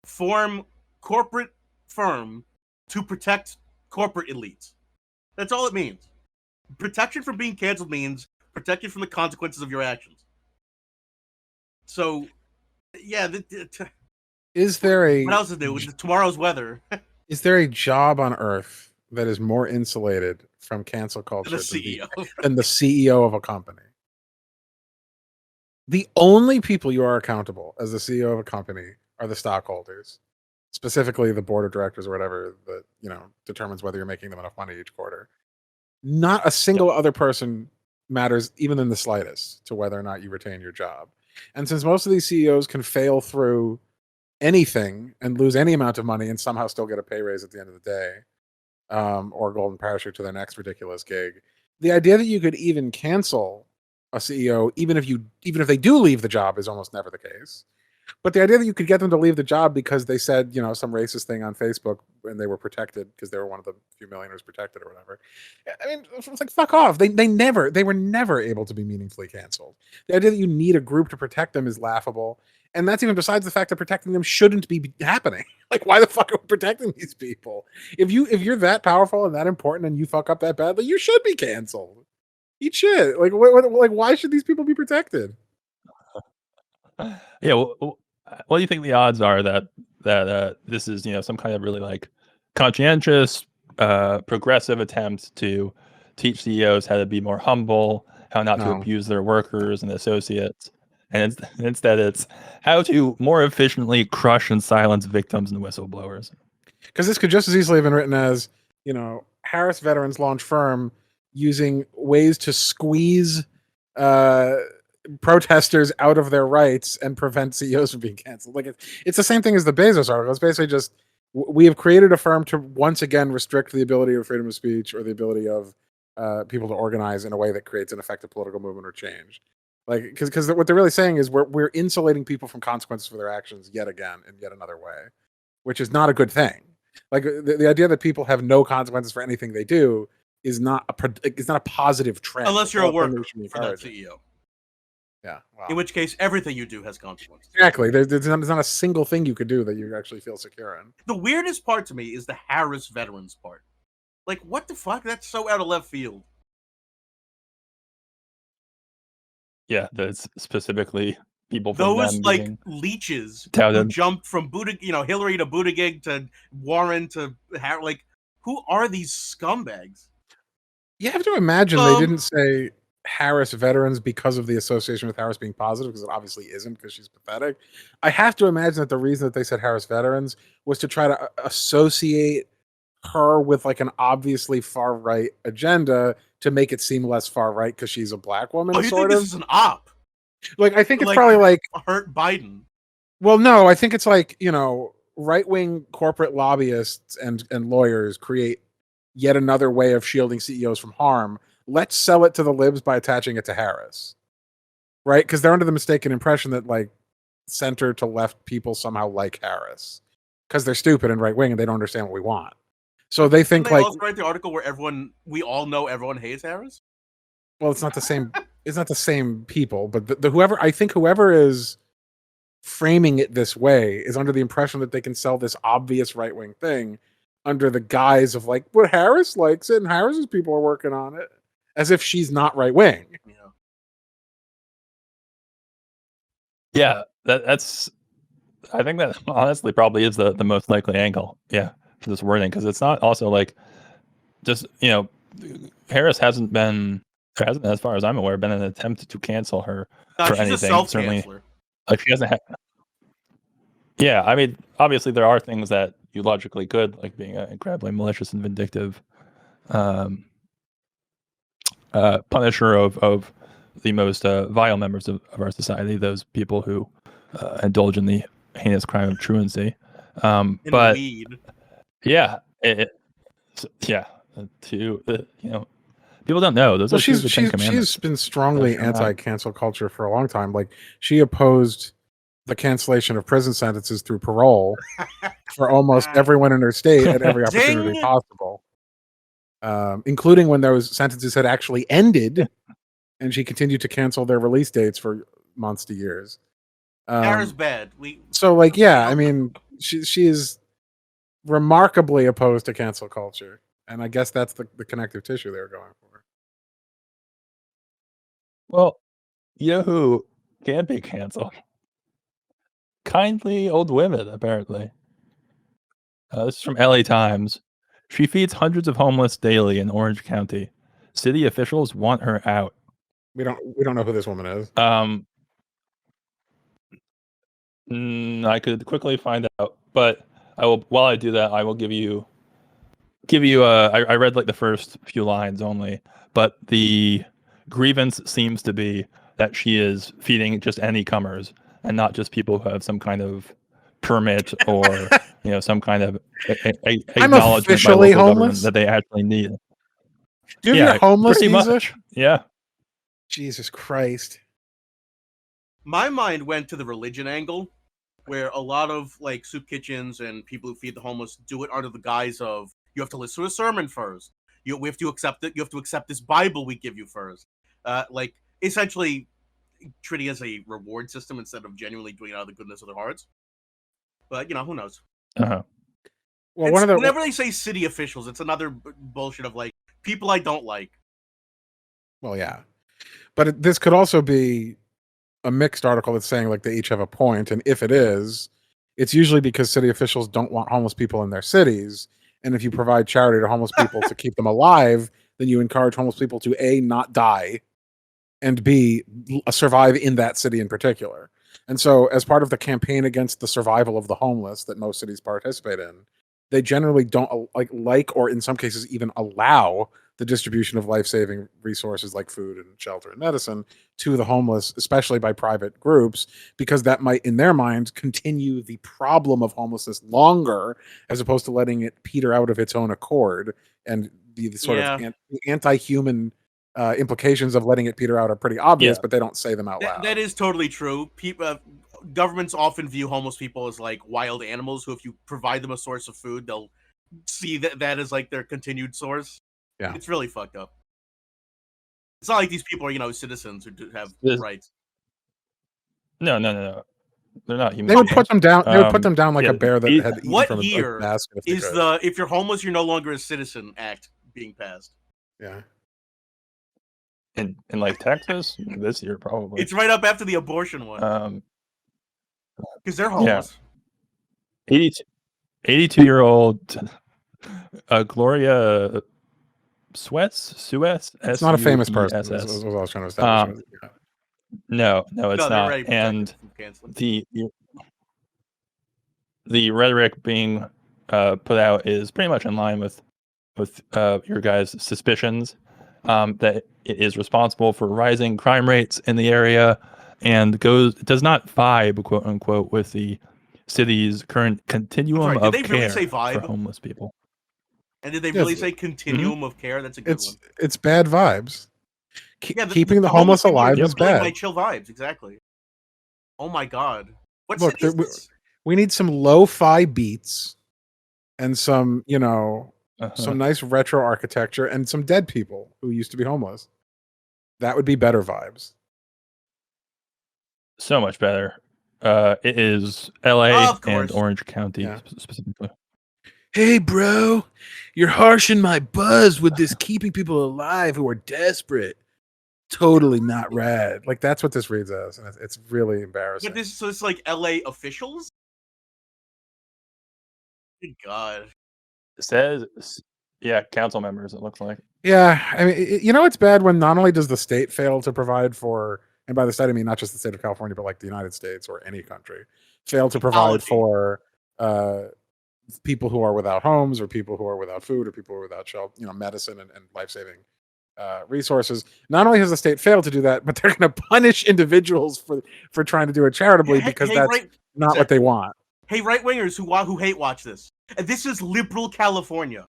form corporate firm to protect corporate elites. That's all it means. Protection from being canceled means protection from the consequences of your actions. So, yeah. Is there what else is there with tomorrow's weather? Is there a job on Earth that is more insulated from cancel culture than the CEO of a company? The only people you are accountable as the CEO of a company are the stockholders, specifically the board of directors or whatever that determines whether you're making them enough money each quarter. Not a single other person matters even in the slightest to whether or not you retain your job. And since most of these CEOs can fail through anything and lose any amount of money and somehow still get a pay raise at the end of the day, or a golden parachute to their next ridiculous gig, the idea that you could even cancel a CEO, even if they do leave the job, is almost never the case. But the idea that you could get them to leave the job because they said, some racist thing on Facebook and they were protected because they were one of the few millionaires protected or whatever. I mean, it's like, fuck off. They were never able to be meaningfully canceled. The idea that you need a group to protect them is laughable. And that's even besides the fact that protecting them shouldn't be happening. Like, why the fuck are we protecting these people? If you're that powerful and that important and you fuck up that badly, you should be canceled. Eat shit. Like, why should these people be protected? Yeah, well, what do you think the odds are that this is some kind of really like conscientious, progressive attempt to teach CEOs how to be more humble, how not to No. abuse their workers and associates, and instead it's how to more efficiently crush and silence victims and whistleblowers? Because this could just as easily have been written as, Harris veterans launch firm using ways to squeeze protesters out of their rights and prevent CEOs from being canceled. Like it's the same thing as the Bezos article. It's basically just we have created a firm to once again restrict the ability of freedom of speech or the ability of people to organize in a way that creates an effective political movement or change. Like because what they're really saying is we're insulating people from consequences for their actions yet again in yet another way, which is not a good thing. Like the idea that people have no consequences for anything they do is not a positive trend. Unless you're a worker for that CEO. Yeah. Wow. In which case, everything you do has consequences. Exactly. There's not a single thing you could do that you actually feel secure in. The weirdest part to me is the Harris veterans part. Like, what the fuck? That's so out of left field. Yeah, that's specifically people from those them like leeches who jumped from Hillary to Buttigieg to Warren to like, who are these scumbags? You have to imagine they didn't say Harris veterans because of the association with Harris being positive, because it obviously isn't, because she's pathetic. I have to imagine that the reason that they said Harris veterans was to try to associate her with like an obviously far right agenda to make it seem less far right because she's a black woman. Oh, you think this is an op? Like, I think it's probably like hurt Biden. Well, no, I think it's like, right-wing corporate lobbyists and lawyers create yet another way of shielding CEOs from harm. Let's sell it to the libs by attaching it to Harris. Right? Because they're under the mistaken impression that like center to left people somehow like Harris. Because they're stupid and right-wing and they don't understand what we want. So they think Didn't they also write the article where we all know everyone hates Harris? Well, it's not the same. It's not the same people, but whoever is framing it this way is under the impression that they can sell this obvious right-wing thing under the guise of like, but Harris likes it and Harris's people are working on it, as if she's not right-wing. Yeah, that's. I think that honestly probably is the most likely angle. Yeah, for this wording, because it's not also like just Harris hasn't, as far as I'm aware, been an attempt to cancel her for anything. Certainly, like she hasn't had. Yeah, I mean, obviously there are things that you logically could, like being incredibly malicious and vindictive punisher of the most vile members of our society, those people who indulge in the heinous crime of truancy. But weed. Yeah, people don't know. Those are she's been strongly anti-cancel culture for a long time. Like she opposed the cancellation of prison sentences through parole for almost everyone in her state at every opportunity possible, including when those sentences had actually ended, and she continued to cancel their release dates for months to years. Harris bad. I mean, she is remarkably opposed to cancel culture, and I guess that's the connective tissue they were going for. Well, you know who can be canceled? Kindly old women, apparently. This is from LA Times. She feeds hundreds of homeless daily in Orange County. City officials want her out. We don't know who this woman is. I could quickly find out, but I will. While I do that, I will give you. I read like the first few lines only, but the grievance seems to be that she is feeding just any comers and not just people who have some kind of permit or some kind of acknowledgement by local government that they actually need. Do you have your homeless visa? Much. Yeah. Jesus Christ. My mind went to the religion angle, where a lot of like soup kitchens and people who feed the homeless do it under the guise of you have to listen to a sermon first. We have to accept it. You have to accept this Bible we give you first. Like essentially treating it as a reward system instead of genuinely doing it out of the goodness of their hearts. But who knows? Uh-huh. Well, whenever they say city officials, it's another bullshit of like people I don't like. Well, yeah, but this could also be a mixed article that's saying like they each have a point, and if it is, it's usually because city officials don't want homeless people in their cities, and if you provide charity to homeless people to keep them alive, then you encourage homeless people to A, not die, and B, survive in that city in particular. And so, as part of the campaign against the survival of the homeless that most cities participate in, they generally don't like or in some cases even allow the distribution of life-saving resources like food and shelter and medicine to the homeless, especially by private groups, because that might, in their minds, continue the problem of homelessness longer, as opposed to letting it peter out of its own accord. And the sort of anti-human implications of letting it peter out are pretty obvious, but they don't say them out loud. That is totally true. People, governments often view homeless people as like wild animals who, if you provide them a source of food, they'll see that as like their continued source. Yeah, it's really fucked up. It's not like these people are, citizens who have rights. No. They're not human. They would put them down. They would put them down like a bear that had eaten from a basket. Is the "if you're homeless, you're no longer a citizen" act being passed? Yeah. In like Texas this year, probably. It's right up after the abortion one. Because they're homeless. Yeah. 82-year-old Gloria Suez. It's not a famous person. Is what I was trying to establish. No, it's not. And the rhetoric being put out is pretty much in line with your guys' suspicions that it is responsible for rising crime rates in the area, and does not vibe, quote unquote, with the city's current continuum of care for homeless people. And did they really say continuum of care? That's a good one. It's bad vibes. Keeping the homeless alive is bad. My chill vibes, exactly. Oh my god! Look, we need some lo-fi beats and some, some nice retro architecture and some dead people who used to be homeless. That would be better vibes. So much better. It is LA and Orange County specifically. Hey, bro, you're harshing my buzz with this keeping people alive who are desperate. Totally not rad. Like, that's what this reads as, and it's really embarrassing. But it's like LA officials? Good God. It says, council members, it looks like. Yeah, I mean, it's bad when not only does the state fail to provide for, and by the state I mean not just the state of California, but like the United States or any country, fail to provide for people who are without homes, or people who are without food, or people who are without shelter, medicine and life-saving resources. Not only has the state failed to do that, but they're going to punish individuals for trying to do it charitably, because that's not what they want. Hey, right-wingers who hate watch this. And this is liberal California.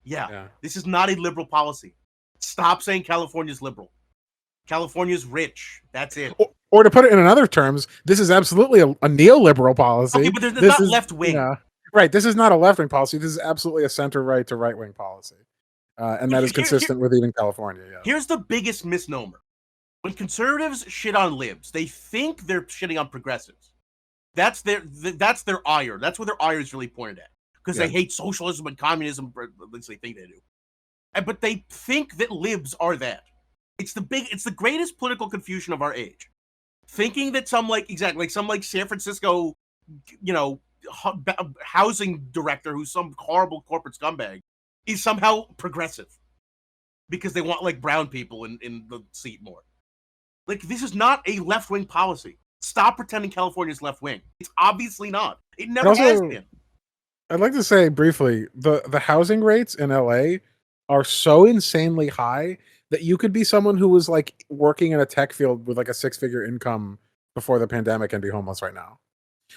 Yeah, this is not a liberal policy. Stop saying California's liberal. California's rich. That's it. Or to put it in other terms, this is absolutely a neoliberal policy. Okay, but there's not left-wing. Right, this is not a left-wing policy. This is absolutely a center-right to right-wing policy. And that is consistent with even California. Yeah. Here's the biggest misnomer. When conservatives shit on libs, they think they're shitting on progressives. That's their ire. That's where their ire is really pointed at. Because they hate socialism and communism, or at least they think they do. But they think that libs are that. It's the greatest political confusion of our age. Thinking that some San Francisco, housing director who's some horrible corporate scumbag is somehow progressive because they want like brown people in the seat more. Like, this is not a left-wing policy. Stop pretending California's left-wing. It's obviously not. It never has been. I'd like to say briefly, the housing rates in LA are so insanely high that you could be someone who was like working in a tech field with like a 6-figure income before the pandemic and be homeless right now.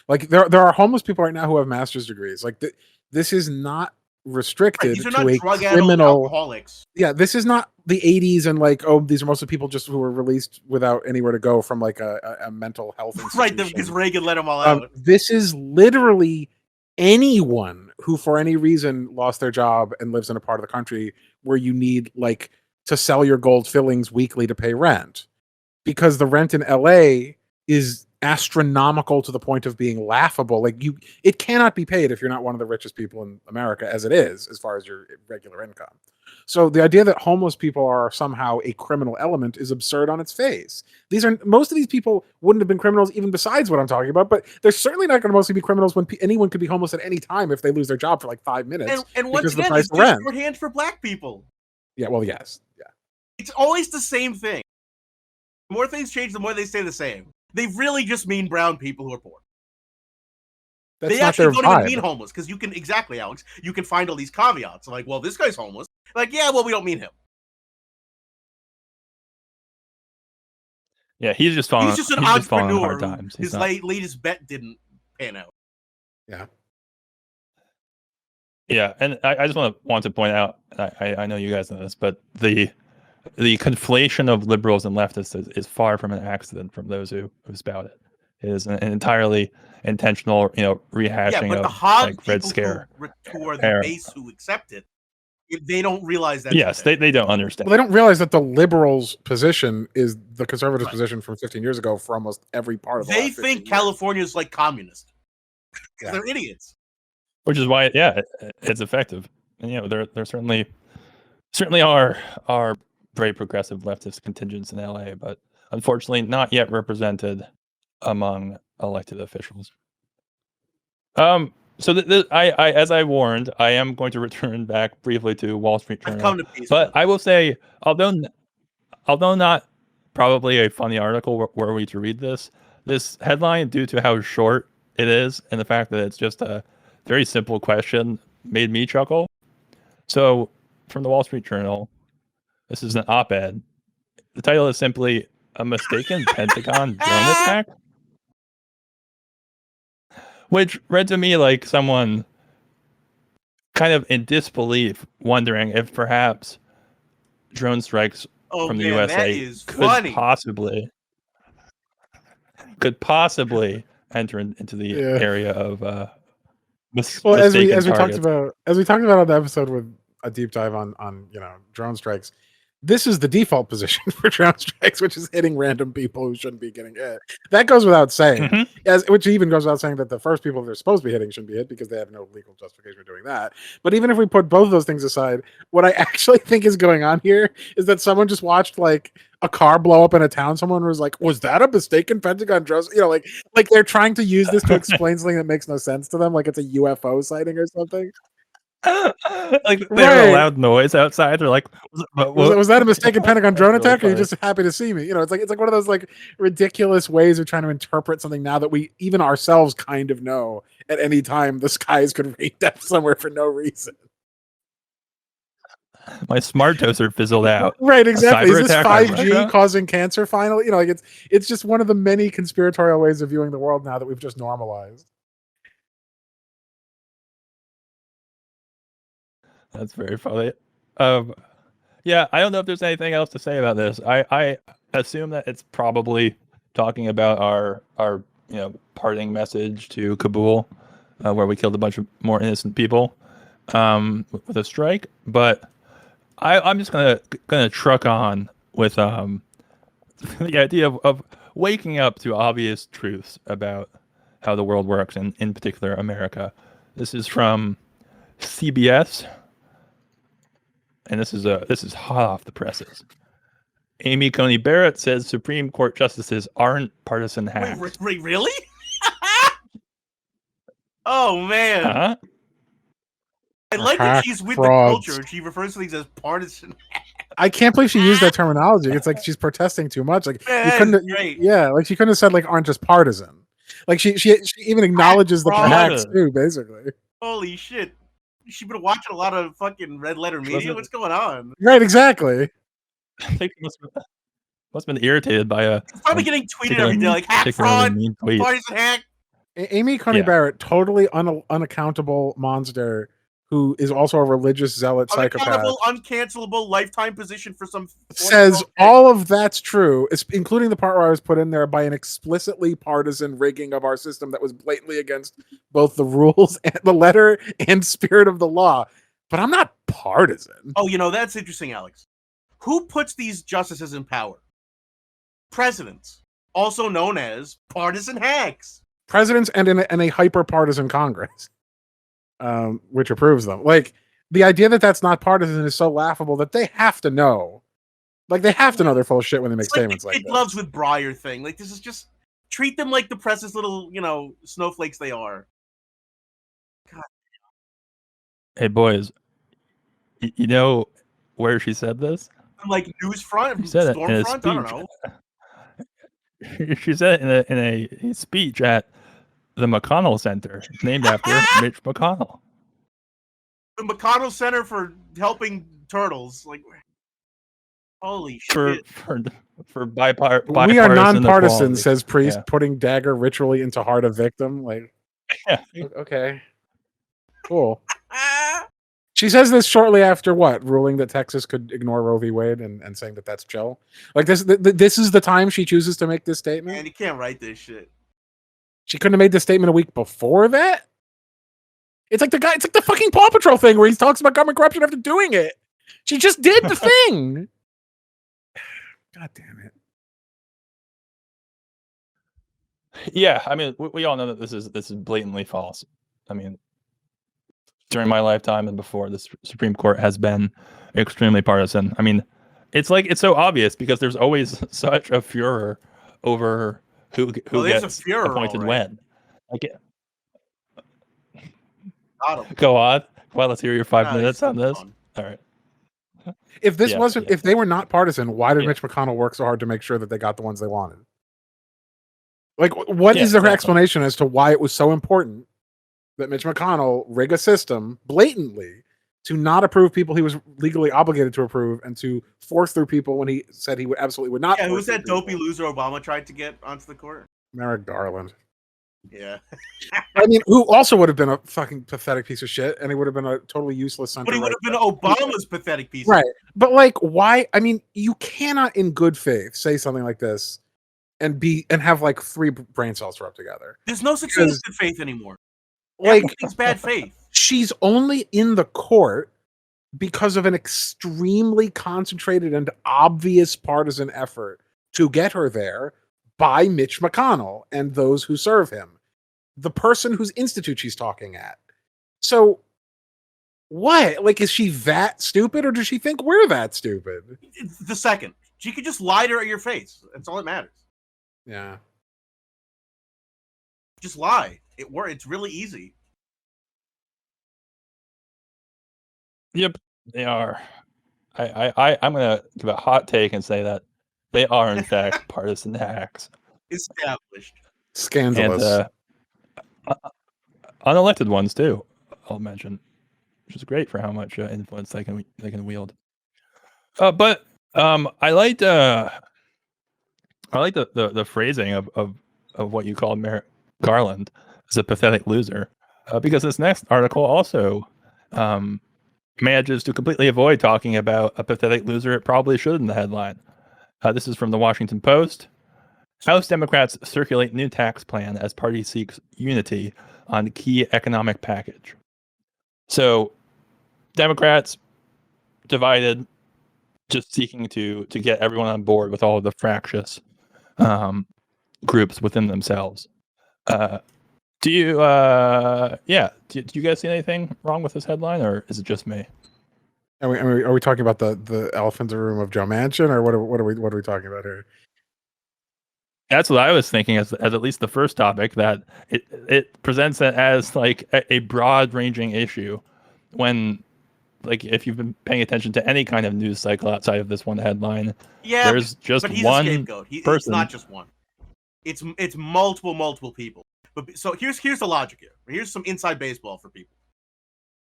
Like, there are homeless people right now who have master's degrees. Like, this is not restricted these are to not a criminal alcoholics. Yeah, this is not the 80s and like, these are mostly people just who were released without anywhere to go from like a mental health institution. Right, because Reagan let them all out. This is literally anyone who for any reason lost their job and lives in a part of the country where you need like to sell your gold fillings weekly to pay rent, because the rent in LA is astronomical to the point of being laughable. Like it cannot be paid if you're not one of the richest people in America, as it is, as far as your regular income. So the idea that homeless people are somehow a criminal element is absurd on its face. Most of these people wouldn't have been criminals even besides what I'm talking about, but they're certainly not going to mostly be criminals when anyone could be homeless at any time if they lose their job for like 5 minutes. And once again, it's just shorthand for black people. Yeah, well, yes. Yeah. It's always the same thing. The more things change, the more they stay the same. They really just mean brown people who are poor. That's they actually don't even mean homeless, because you can, exactly, Alex, you can find all these caveats. Like, well, this guy's homeless. Like, yeah, well, we don't mean him. Yeah, he's just an entrepreneur. Hard times. His latest bet didn't pan out. Yeah. Yeah, and I just want to point out, I know you guys know this, but the conflation of liberals and leftists is far from an accident from those who spout it. It is an entirely intentional, rehashing of like Red Scare. Who are the base who accept it, they don't realize that. Yes, they don't understand. Well, they don't realize that the liberals' position is the conservative position from 15 years ago for almost every part of the They think California is like communist. Yeah. They're idiots. Which is why, it's effective. And there certainly are very progressive leftist contingents in LA, but unfortunately not yet represented among elected officials. So I as I warned, I am going to return back briefly to Wall Street Journal. But I will say, although not probably a funny article were we to read this headline, due to how short it is and the fact that it's just a very simple question, made me chuckle. So from the Wall Street Journal, this is an op-ed. The title is simply "A Mistaken Pentagon Drone Attack," which read to me like someone kind of in disbelief, wondering if perhaps drone strikes from the USA could possibly enter into the area of well, as we talked about on the episode with a deep dive on drone strikes, this is the default position for drone strikes, which is hitting random people who shouldn't be getting hit. That goes without saying. Which even goes without saying that the first people they're supposed to be hitting shouldn't be hit because they have no legal justification for doing that. But even if we put both of those things aside, what I actually think is going on here is that someone just watched like a car blow up in a town. Someone was like, "Was that a mistaken Pentagon drone?" Like they're trying to use this to explain something that makes no sense to them, like it's a UFO sighting or something. Like they're a loud noise outside. They're like, was that a mistaken Pentagon drone attack? Or are you just happy to see me? It's like one of those like ridiculous ways of trying to interpret something now that we even ourselves kind of know at any time the skies could rain death somewhere for no reason. My smart toaster fizzled out. Right, exactly. Is this 5G causing cancer finally? It's just one of the many conspiratorial ways of viewing the world now that we've just normalized. That's very funny. Yeah, I don't know if there's anything else to say about this. I assume that it's probably talking about our parting message to Kabul, where we killed a bunch of more innocent people with a strike. But I'm just gonna truck on with the idea of waking up to obvious truths about how the world works, and in particular America. This is from CBS. And this is hot off the presses. Amy Coney Barrett says Supreme Court justices aren't partisan hacks. Wait, really? Oh man! Huh? I like that she's with the culture and she refers to these as partisan hacks. I can't believe she used that terminology. It's like she's protesting too much. Like you couldn't, like she couldn't have said like aren't just partisan. Like she even acknowledges the hacks too, basically. Holy shit! She's been watching a lot of fucking red letter media. What's going on? Right, exactly. I think she must have been irritated by It's probably getting tweeted every day like hack fraud, partisan hack. Amy Coney Barrett, totally unaccountable monster who is also a religious zealot psychopath. Uncancelable lifetime position for some says all of that's true, including the part where I was put in there by an explicitly partisan rigging of our system that was blatantly against both the rules and the letter and spirit of the law. But I'm not partisan. Oh, that's interesting, Alex. Who puts these justices in power? Presidents. also known as partisan hacks. Presidents and in a hyper-partisan Congress, which approves them. Like, the idea that that's not partisan is so laughable that they have to know. Like, they have to know they're full of shit when they make statements like this. this. Gloves with Breyer thing. Like, this is just treat them like the precious little, snowflakes they are. God. Hey, boys, you know where she said this? Like news front, she said storm it in front. A I don't know. She said it in a speech at the McConnell Center, named after Mitch McConnell. The McConnell Center for helping turtles. Like, holy shit! For bipartisan. We are nonpartisan, says priest, putting dagger ritually into heart of victim. Like, okay, cool. She says this shortly after what? Ruling that Texas could ignore Roe v. Wade and saying that that's chill. Like, this is the time she chooses to make this statement? Man, you can't write this shit. She couldn't have made this statement a week before that? It's like the fucking Paw Patrol thing where he talks about government corruption after doing it. She just did the thing. God damn it. Yeah, I mean, we all know that this is blatantly false. I mean, during my lifetime and before, the Supreme Court has been extremely partisan. I mean, it's so obvious because there's always such a furor over who gets appointed when. Like, go on. Well, let's hear your 5 minutes on this. Fun. All right. If this wasn't, if they were not partisan, why did Mitch McConnell work so hard to make sure that they got the ones they wanted? Like, what is their explanation as to why it was so important that Mitch McConnell rig a system blatantly to not approve people he was legally obligated to approve and to force through people when he said he would absolutely would not? Yeah, who's that dopey loser Obama tried to get onto the court? Merrick Garland. Yeah. I mean, who also would have been a fucking pathetic piece of shit, and he would have been a totally useless center. But he would have been Obama's pathetic piece of shit. But like, why? I mean, you cannot in good faith say something like this and have like 3 brain cells rub together. There's no such thing as good faith anymore. Like, everything's bad faith. She's only in the court because of an extremely concentrated and obvious partisan effort to get her there by Mitch McConnell and those who serve him, the person whose institute she's talking at. So what? Like, is she that stupid, or does she think we're that stupid? The second. She could just lie to her at your face. That's all that matters. Yeah. Just lie. It's really easy. Yep, they are. I'm gonna give a hot take and say that they are in fact partisan hacks. Established. Scandalous. And unelected ones too, I'll mention, which is great for how much influence they can wield. But I liked the phrasing of what you called Merrick Garland as a pathetic loser, because this next article also manages to completely avoid talking about a pathetic loser it probably should in the headline. This is from the Washington Post. House Democrats circulate new tax plan as party seeks unity on key economic package. So, Democrats divided, just seeking to get everyone on board with all of the fractious groups within themselves. Do you guys see anything wrong with this headline, or is it just me? Are we talking about the elephant in the room of Joe Manchin, or what are we talking about here? That's what I was thinking as at least the first topic, that it presents it as like a broad ranging issue, when, like, if you've been paying attention to any kind of news cycle outside of this one headline, there's just but he's one a scapegoat. person. It's not just one. It's multiple people. But so here's the logic here. Here's some inside baseball for people.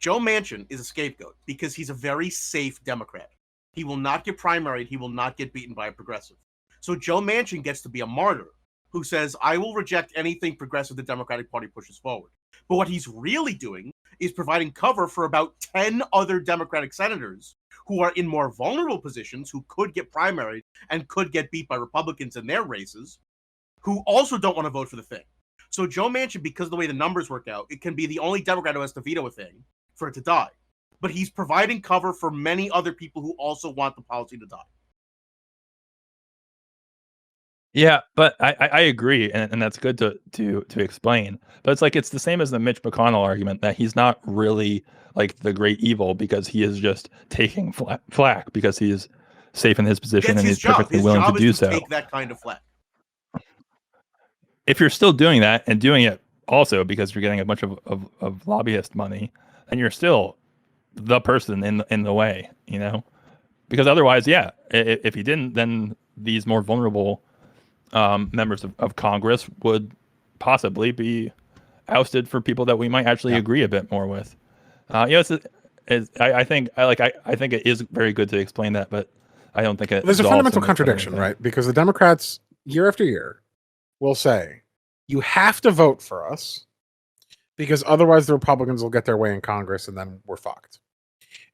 Joe Manchin is a scapegoat because he's a very safe Democrat. He will not get primaried. He will not get beaten by a progressive. So Joe Manchin gets to be a martyr who says, I will reject anything progressive the Democratic Party pushes forward. But what he's really doing is providing cover for about 10 other Democratic senators who are in more vulnerable positions, who could get primaried and could get beat by Republicans in their races, who also don't want to vote for the thing. So Joe Manchin, because of the way the numbers work out, it can be the only Democrat who has to veto a thing for it to die. But he's providing cover for many other people who also want the policy to die. Yeah, but I agree, and that's good to explain. But it's like it's the same as the Mitch McConnell argument that he's not really like the great evil because he is just taking flack because he's safe in his position That's and his he's job. perfectly His willing to job do is to so. take that kind of flack. If you're still doing that and doing it also because you're getting a bunch of lobbyist money, then you're still the person in the way, you know? Because otherwise, yeah, if he didn't, then these more vulnerable members of Congress would possibly be ousted for people that we might actually agree a bit more with. I think I think it is very good to explain that, but I don't think it. There's a fundamental contradiction, right? Because the Democrats, year after year, will say, "You have to vote for us, because otherwise the Republicans will get their way in Congress, and then we're fucked."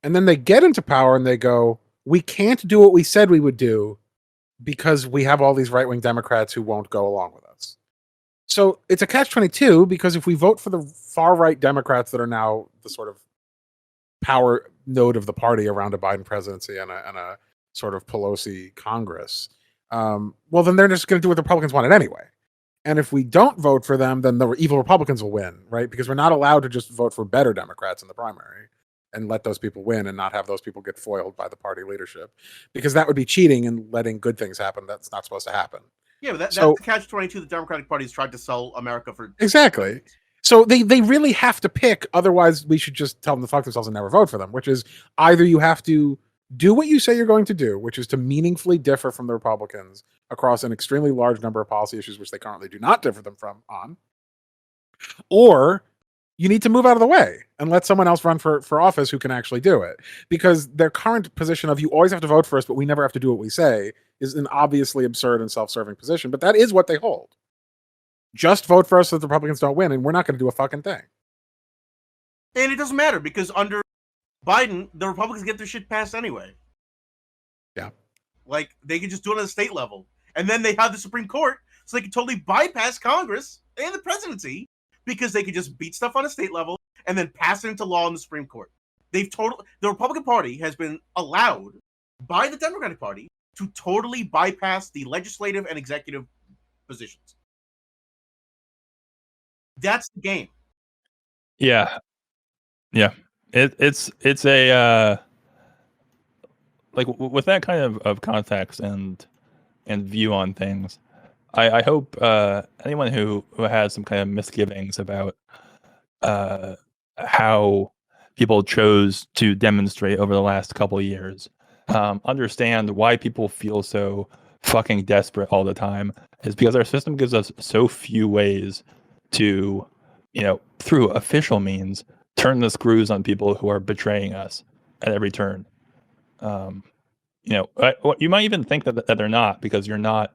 And then they get into power and they go, "We can't do what we said we would do because we have all these right-wing Democrats who won't go along with us." So it's a catch-22, because if we vote for the far-right Democrats that are now the sort of power node of the party around a Biden presidency and a sort of Pelosi Congress, well, then they're just going to do what the Republicans wanted anyway. And if we don't vote for them, then the evil Republicans will win, right? Because we're not allowed to just vote for better Democrats in the primary and let those people win and not have those people get foiled by the party leadership, because that would be cheating and letting good things happen. That's not supposed to happen. Yeah, but that's the catch-22 the Democratic Party's tried to sell America for. Exactly. So they really have to pick. Otherwise, we should just tell them to fuck themselves and never vote for them, which is either you have to do what you say you're going to do, which is to meaningfully differ from the Republicans across an extremely large number of policy issues, which they currently do not differ them from on, or you need to move out of the way and let someone else run for office who can actually do it. Because their current position of you always have to vote for us, but we never have to do what we say, is an obviously absurd and self-serving position. But that is what they hold. Just vote for us so that the Republicans don't win, and we're not going to do a fucking thing. And it doesn't matter, because under Biden, the Republicans get their shit passed anyway. Yeah. Like, they can just do it on the state level. And then they have the Supreme Court, so they can totally bypass Congress and the presidency, because they could just beat stuff on a state level and then pass it into law in the Supreme Court. The Republican Party has been allowed by the Democratic Party to totally bypass the legislative and executive positions. That's the game. Yeah. It's a like with that kind of context and view on things. I hope anyone who has some kind of misgivings about how people chose to demonstrate over the last couple of years understand why people feel so fucking desperate all the time is because our system gives us so few ways to, through official means, turn the screws on people who are betraying us at every turn. You might even think that they're not, because you're not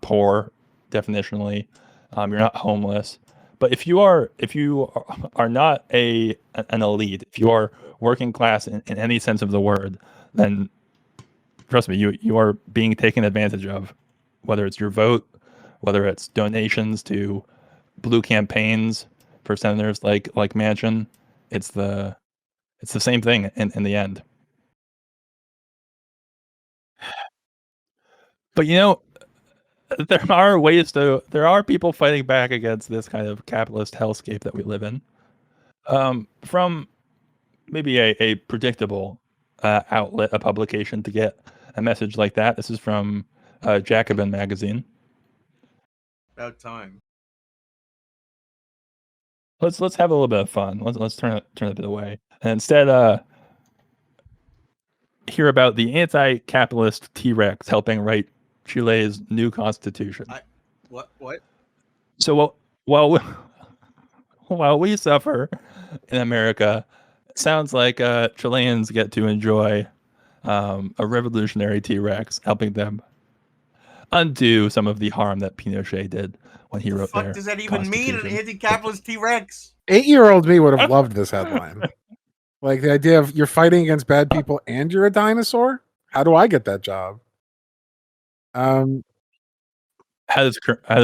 poor definitionally, you're not homeless. But if you are not an elite, if you are working class in any sense of the word, then trust me, you are being taken advantage of, whether it's your vote, whether it's donations to blue campaigns for senators like Manchin. It's the same thing in the end. But there are people fighting back against this kind of capitalist hellscape that we live in. From maybe a predictable outlet, a publication to get a message like that. This is from Jacobin magazine. About time. Let's have a little bit of fun. Let's turn it a bit away and instead hear about the anti-capitalist T-Rex helping write Chile's new constitution. What? So while we suffer in America, it sounds like Chileans get to enjoy a revolutionary T-Rex helping them undo some of the harm that Pinochet did when he wrote their What does that even mean, an anti-capitalist T-Rex? 8-year-old me would have loved this headline. Like the idea of you're fighting against bad people and you're a dinosaur? How do I get that job? How does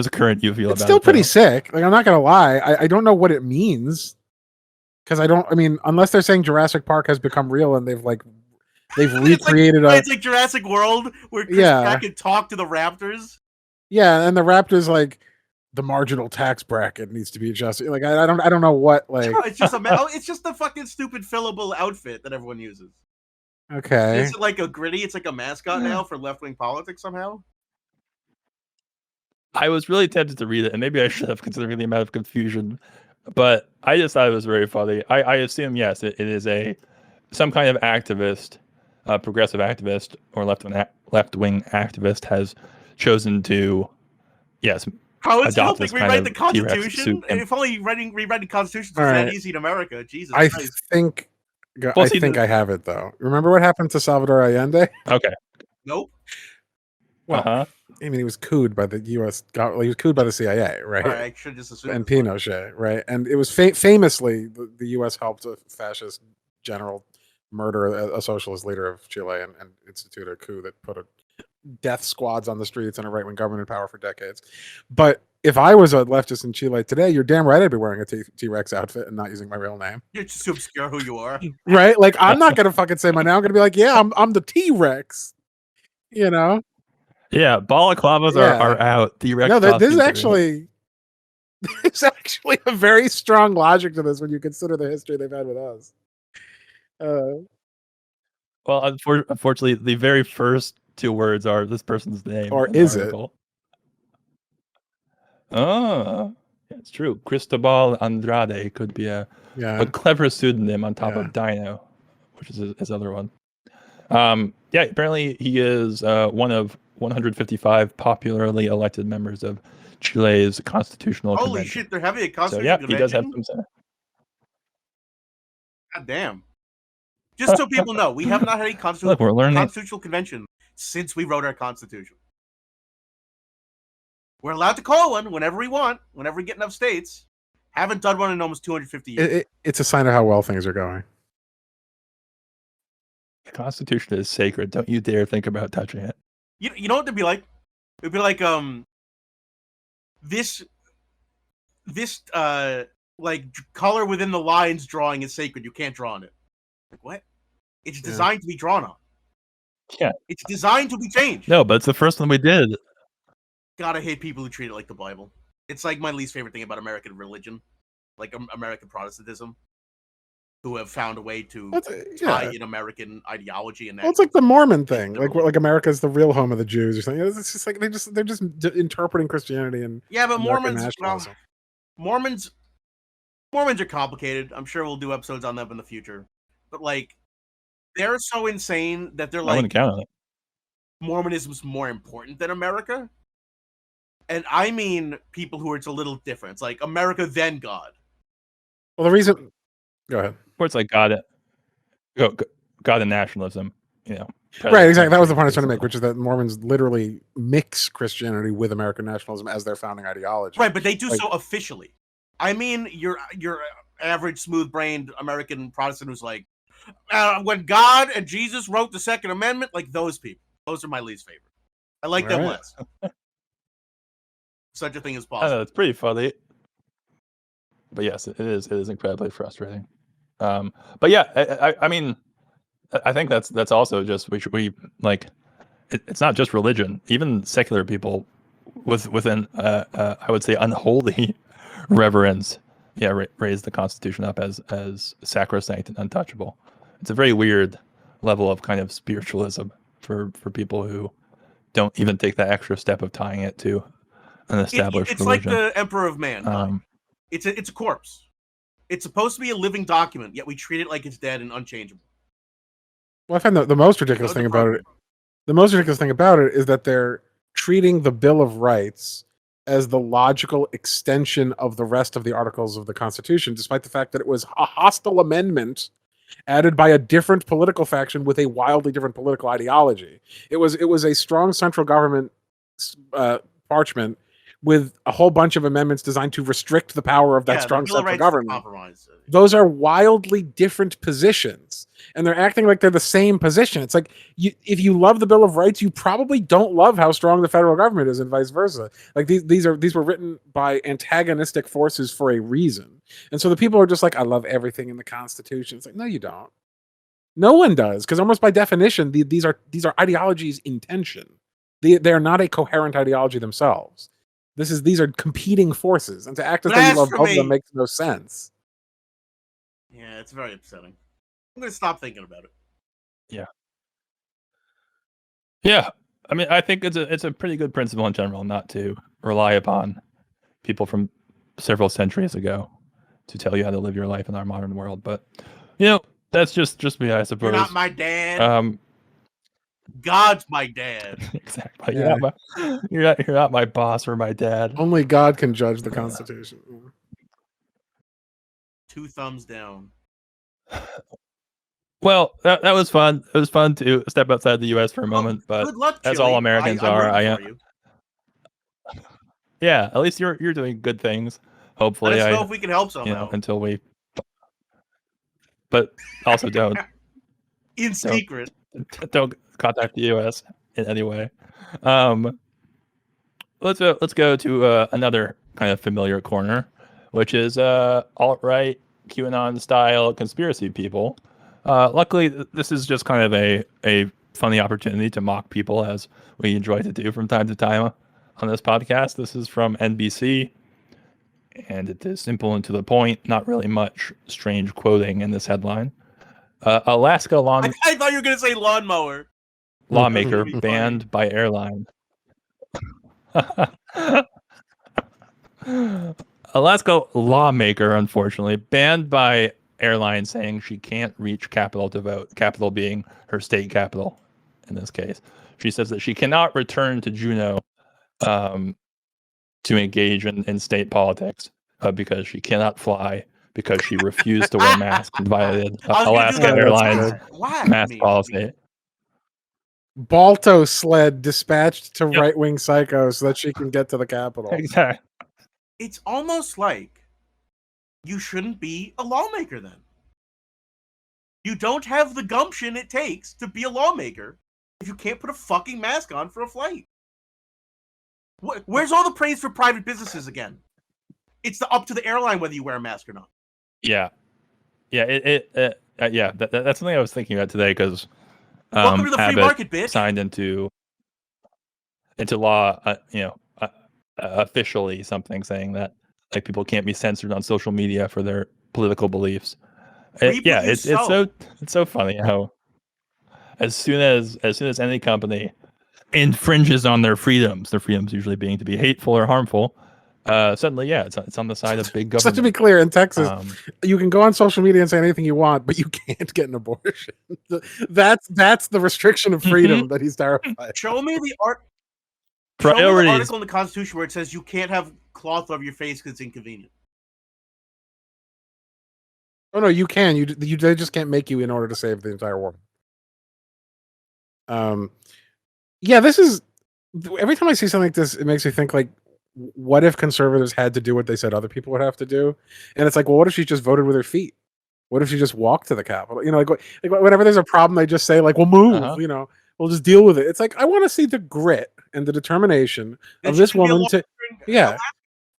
current you feel about it? It's still pretty sick. Like, I'm not gonna lie. I don't know what it means. Because unless they're saying Jurassic Park has become real and they've recreated it's like Jurassic World where Chris Pratt can talk to the raptors. Yeah, and the Raptors like the marginal tax bracket needs to be adjusted. Like I don't know what like. It's just the fucking stupid fillable outfit that everyone uses. Okay. Is it like a gritty? It's like a mascot now for left wing politics somehow. I was really tempted to read it, and maybe I should have, considering the amount of confusion. But I just thought it was very funny. I assume yes, it is some kind of activist, progressive activist or left wing activist has chosen to How it's adopt helping this kind rewrite of the T-Rex Constitution? suit. And If only rewriting Constitution was All that right. easy in America. Jesus I Christ. think Well, I see, think I have it though. Remember what happened to Salvador Allende? okay. Nope. Well, Uh-huh. I mean, he was cooed by the U.S. He was cooed by the CIA, right? All right, I should just assume. And Pinochet, right? And it was famously the U.S. helped a fascist general murder a socialist leader of Chile and institute a coup that put death squads on the streets and a right-wing government in power for decades. But if I was a leftist in Chile today, you're damn right I'd be wearing a T-Rex outfit and not using my real name. You're just too obscure who you are. Right? Like, I'm not going to fucking say my name. I'm going to be like, yeah, I'm the T-Rex. You know? Yeah, balaclavas are out. T-Rex. No, there's actually a very strong logic to this when you consider the history they've had with us. Well, unfortunately, the very first two words are this person's name. Or is it? Oh, yeah, it's true. Cristobal Andrade could be a clever pseudonym on top of Dino, which is his other one. Yeah, apparently he is one of 155 popularly elected members of Chile's constitutional convention. Holy shit, they're having a constitutional convention. He does have some say. God damn. Just so people know, we have not had a constitutional convention since we wrote our constitution. We're allowed to call one whenever we want, whenever we get enough states. Haven't done one in almost 250 years. It's a sign of how well things are going. The Constitution is sacred. Don't you dare think about touching it. You know what it'd be like? It'd be like this like color within the lines drawing is sacred. You can't draw on it. Like what? It's designed to be drawn on. Yeah. It's designed to be changed. No, but it's the first one we did. God, I hate people who treat it like the Bible. It's like my least favorite thing about American religion, like American Protestantism, who have found a way to tie in American ideology. And it's like the Mormon thing, like America's the real home of the Jews or something. It's just like they're just interpreting Christianity and but Mormons are complicated. I'm sure we'll do episodes on them in the future, but like they're so insane that they're like, I wouldn't count on it. Mormonism's more important than America. And I mean people who are, it's a little different. It's like America, then God. Well, the reason... Go ahead. Or it's like God and nationalism, you know. Right, exactly. That was the point I was trying to make, which is that Mormons literally mix Christianity with American nationalism as their founding ideology. Right, but they do so officially. I mean, your average smooth-brained American Protestant who's like, when God and Jesus wrote the Second Amendment, like those people. Those are my least favorite. I like them less. Such a thing as possible. I know, it's pretty funny. But yes, it is incredibly frustrating. But yeah, I mean, I think that's also just we like it's not just religion. Even secular people within I would say unholy reverence, raise the Constitution up as sacrosanct and untouchable. It's a very weird level of kind of spiritualism for people who don't even take that extra step of tying it to an established it's religion. Like the Emperor of Man. It's a corpse. It's supposed to be a living document, yet we treat it like it's dead and unchangeable. Well, I find the most ridiculous thing about it. The most ridiculous thing about it is that they're treating the Bill of Rights as the logical extension of the rest of the articles of the Constitution, despite the fact that it was a hostile amendment added by a different political faction with a wildly different political ideology. It was a strong central government parchment with a whole bunch of amendments designed to restrict the power of that strong central government. Those are wildly different positions, and they're acting like they're the same position. It's like, if you love the Bill of Rights, you probably don't love how strong the federal government is, and vice versa. Like these were written by antagonistic forces for a reason, and so the people are just like, I love everything in the Constitution. It's like, no, you don't. No one does, because almost by definition, these are ideologies in tension. They're not a coherent ideology themselves. These are competing forces, and to act as though you love both of them makes no sense. Yeah, it's very upsetting. I'm gonna stop thinking about it. Yeah. I mean, I think it's a pretty good principle in general not to rely upon people from several centuries ago to tell you how to live your life in our modern world. But that's just me, I suppose. You're not my dad. God's my dad. Exactly. Yeah. You're not my boss or my dad. Only God can judge the Constitution. 2 thumbs down. Well, that was fun. It was fun to step outside the U.S. for a moment, but good luck, as Chile. all Americans I'm are, rooting for you. Yeah, at least you're doing good things. Hopefully, Let us know if we can help somehow. Until we, but also don't in secret. Don't contact the U.S. in any way. Let's go to another kind of familiar corner, which is alt-right QAnon style conspiracy people. Luckily, this is just kind of a funny opportunity to mock people, as we enjoy to do from time to time on this podcast. This is from NBC, and it is simple and to the point. Not really much strange quoting in this headline. Alaska I thought you were going to say lawnmower. Lawmaker banned by airline. Alaska lawmaker, unfortunately, banned by airline, saying she can't reach Capitol to vote. Capitol being her state capital in this case. She says that she cannot return to Juneau to engage in state politics because she cannot fly because she refused to wear masks and violated Alaska Airlines mask policy. Balto sled dispatched to right-wing psychos so that she can get to the Capitol. Exactly. It's almost like you shouldn't be a lawmaker then. You don't have the gumption it takes to be a lawmaker if you can't put a fucking mask on for a flight. Where's all the praise for private businesses again? It's up to the airline whether you wear a mask or not. Yeah. Yeah, that's something I was thinking about today because welcome to the free market, bitch. Signed into law, officially something saying that like people can't be censored on social media for their political beliefs. It's so funny how as soon as any company infringes on their freedoms usually being to be hateful or harmful, suddenly it's on the side of big government. So to be clear, in Texas, you can go on social media and say anything you want, but you can't get an abortion. That's the restriction of freedom that he's terrified. Show me the article in the Constitution where it says you can't have cloth over your face because it's inconvenient. Oh no, you can. They just can't make you in order to save the entire world. This is every time I see something like this, it makes me think like, what if conservatives had to do what they said other people would have to do? And it's like, well, what if she just voted with her feet? What if she just walked to the Capitol? Like whenever there's a problem, they just say like, "Well, move." We'll just deal with it. It's like I want to see the grit and the determination of this woman to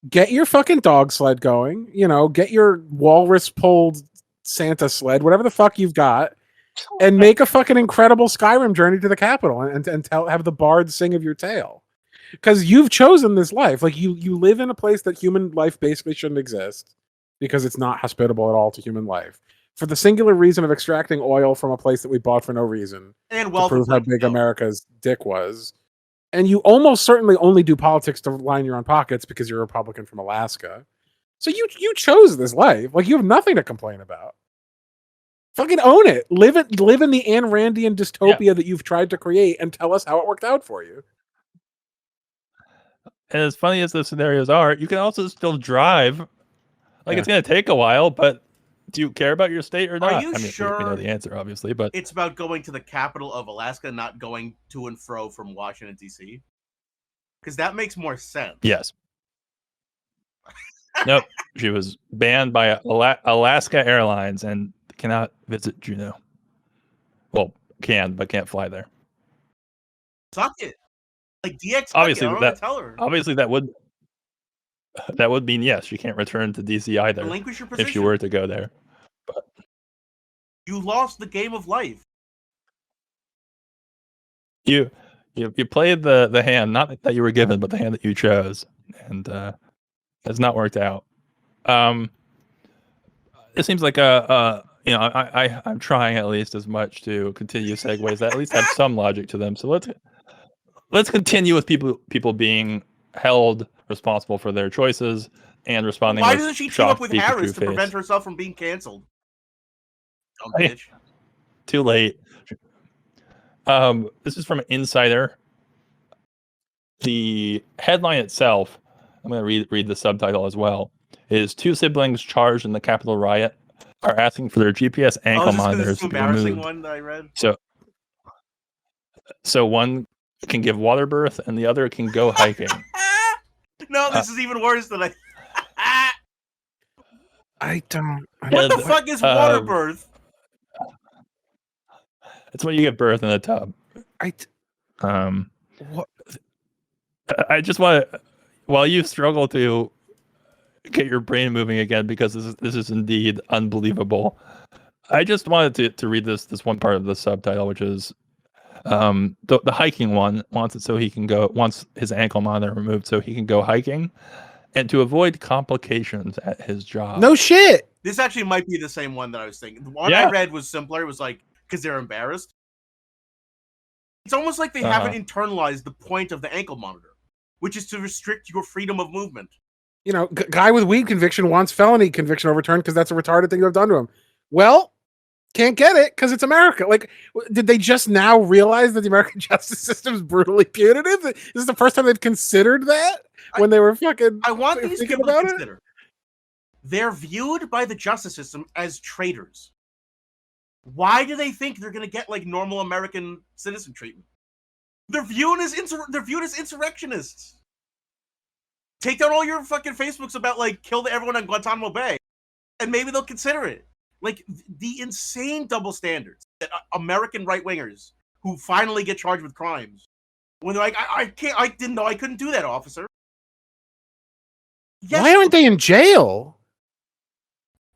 get your fucking dog sled going. Get your walrus pulled Santa sled, whatever the fuck you've got, and make a fucking incredible Skyrim journey to the Capitol and have the bards sing of your tale. Because you've chosen this life. Like you live in a place that human life basically shouldn't exist because it's not hospitable at all to human life. For the singular reason of extracting oil from a place that we bought for no reason. And to prove how big America's dick was. And you almost certainly only do politics to line your own pockets because you're a Republican from Alaska. So you chose this life. Like you have nothing to complain about. Fucking own it. Live in the Ayn Randian dystopia that you've tried to create and tell us how it worked out for you. And as funny as the scenarios are, you can also still drive. It's going to take a while, but do you care about your state or not? Are you sure? We know the answer, obviously, but it's about going to the capital of Alaska, not going to and fro from Washington, D.C.? Because that makes more sense. Yes. Nope. She was banned by Alaska Airlines and cannot visit Juneau. Well, but can't fly there. Suck it. Like DX. Obviously that would mean yes, she can't return to DC either. Relinquish your position if she were to go there. But you lost the game of life. You You played the hand, not that you were given, but the hand that you chose, and has not worked out. It seems like I'm trying at least as much to continue segues that at least have some logic to them. So let's continue with people being held responsible for their choices and responding. Why with doesn't she team shocked up with Pikachu Harris to face. prevent herself from being canceled? Dumb Hey. bitch. Too late. This is from Insider. The headline itself, I'm going to read the subtitle as well, is 2 siblings charged in the Capitol riot are asking for their GPS ankle monitors to be removed. One that I read. So one can give water birth and the other can go hiking. No, this is even worse than I don't. What the fuck is water birth? It's when you give birth in a tub. What? I just want to, while you struggle to get your brain moving again, because this is indeed unbelievable, I just wanted to read this one part of the subtitle, which is the hiking one wants his ankle monitor removed so he can go hiking and to avoid complications at his job. No shit. This actually might be the same one that I was thinking. The one I read was simpler. It was like, because they're embarrassed. It's almost like they haven't internalized the point of the ankle monitor, which is to restrict your freedom of movement. You know, guy with weed conviction wants felony conviction overturned because that's a retarded thing to have done to him. Well, can't get it because it's America. Like, did they just now realize that the American justice system is brutally punitive? This is the first time they've considered that when they were fucking. I want these people to consider. They're viewed by the justice system as traitors. Why do they think they're going to get like normal American citizen treatment? They're viewed as insurrectionists. Take down all your fucking Facebooks about like kill everyone on Guantanamo Bay, and maybe they'll consider it. Like the insane double standards that American right wingers who finally get charged with crimes, when they're like, I didn't know I couldn't do that, officer. Yes, why aren't they in jail?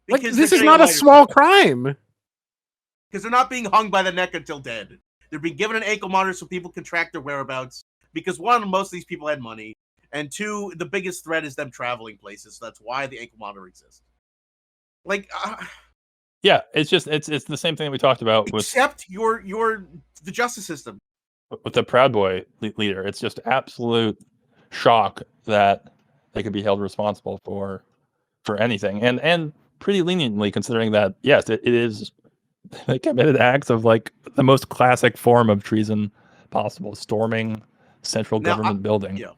Like, this is not a small crime. Because they're not being hung by the neck until dead. They're being given an ankle monitor so people can track their whereabouts. Because one, most of these people had money. And two, the biggest threat is them traveling places. So that's why the ankle monitor exists. Like, yeah, it's the same thing we talked about. Except the justice system. With the Proud Boy leader, it's just absolute shock that they could be held responsible for anything, and pretty leniently considering that yes, it is. They committed acts of like the most classic form of treason possible, storming central government building. Yeah.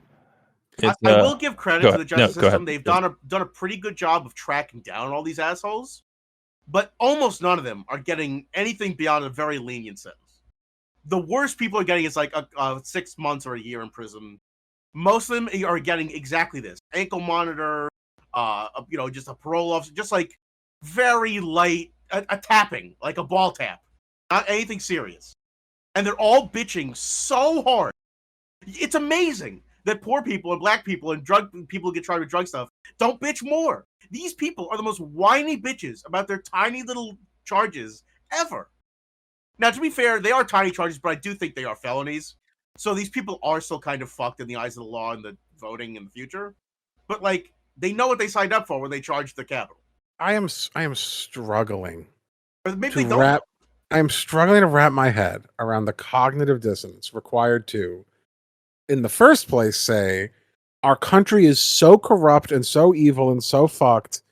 I will give credit to the justice system. They've done a pretty good job of tracking down all these assholes, but almost none of them are getting anything beyond a very lenient sentence. The worst people are getting is like a 6 months or a year in prison. Most of them are getting exactly this: ankle monitor, just a parole officer, just like very light. A tapping, like a ball tap, not anything serious. And they're all bitching so hard. It's amazing that poor people and black people and drug people who get charged with drug stuff don't bitch more. These people are the most whiny bitches about their tiny little charges ever. Now, to be fair, they are tiny charges, but I do think they are felonies. So these people are still kind of fucked in the eyes of the law and the voting in the future. But like, they know what they signed up for when they charged the Capitol. I am struggling I am struggling to wrap my head around the cognitive dissonance required to, in the first place, say our country is so corrupt and so evil and so fucked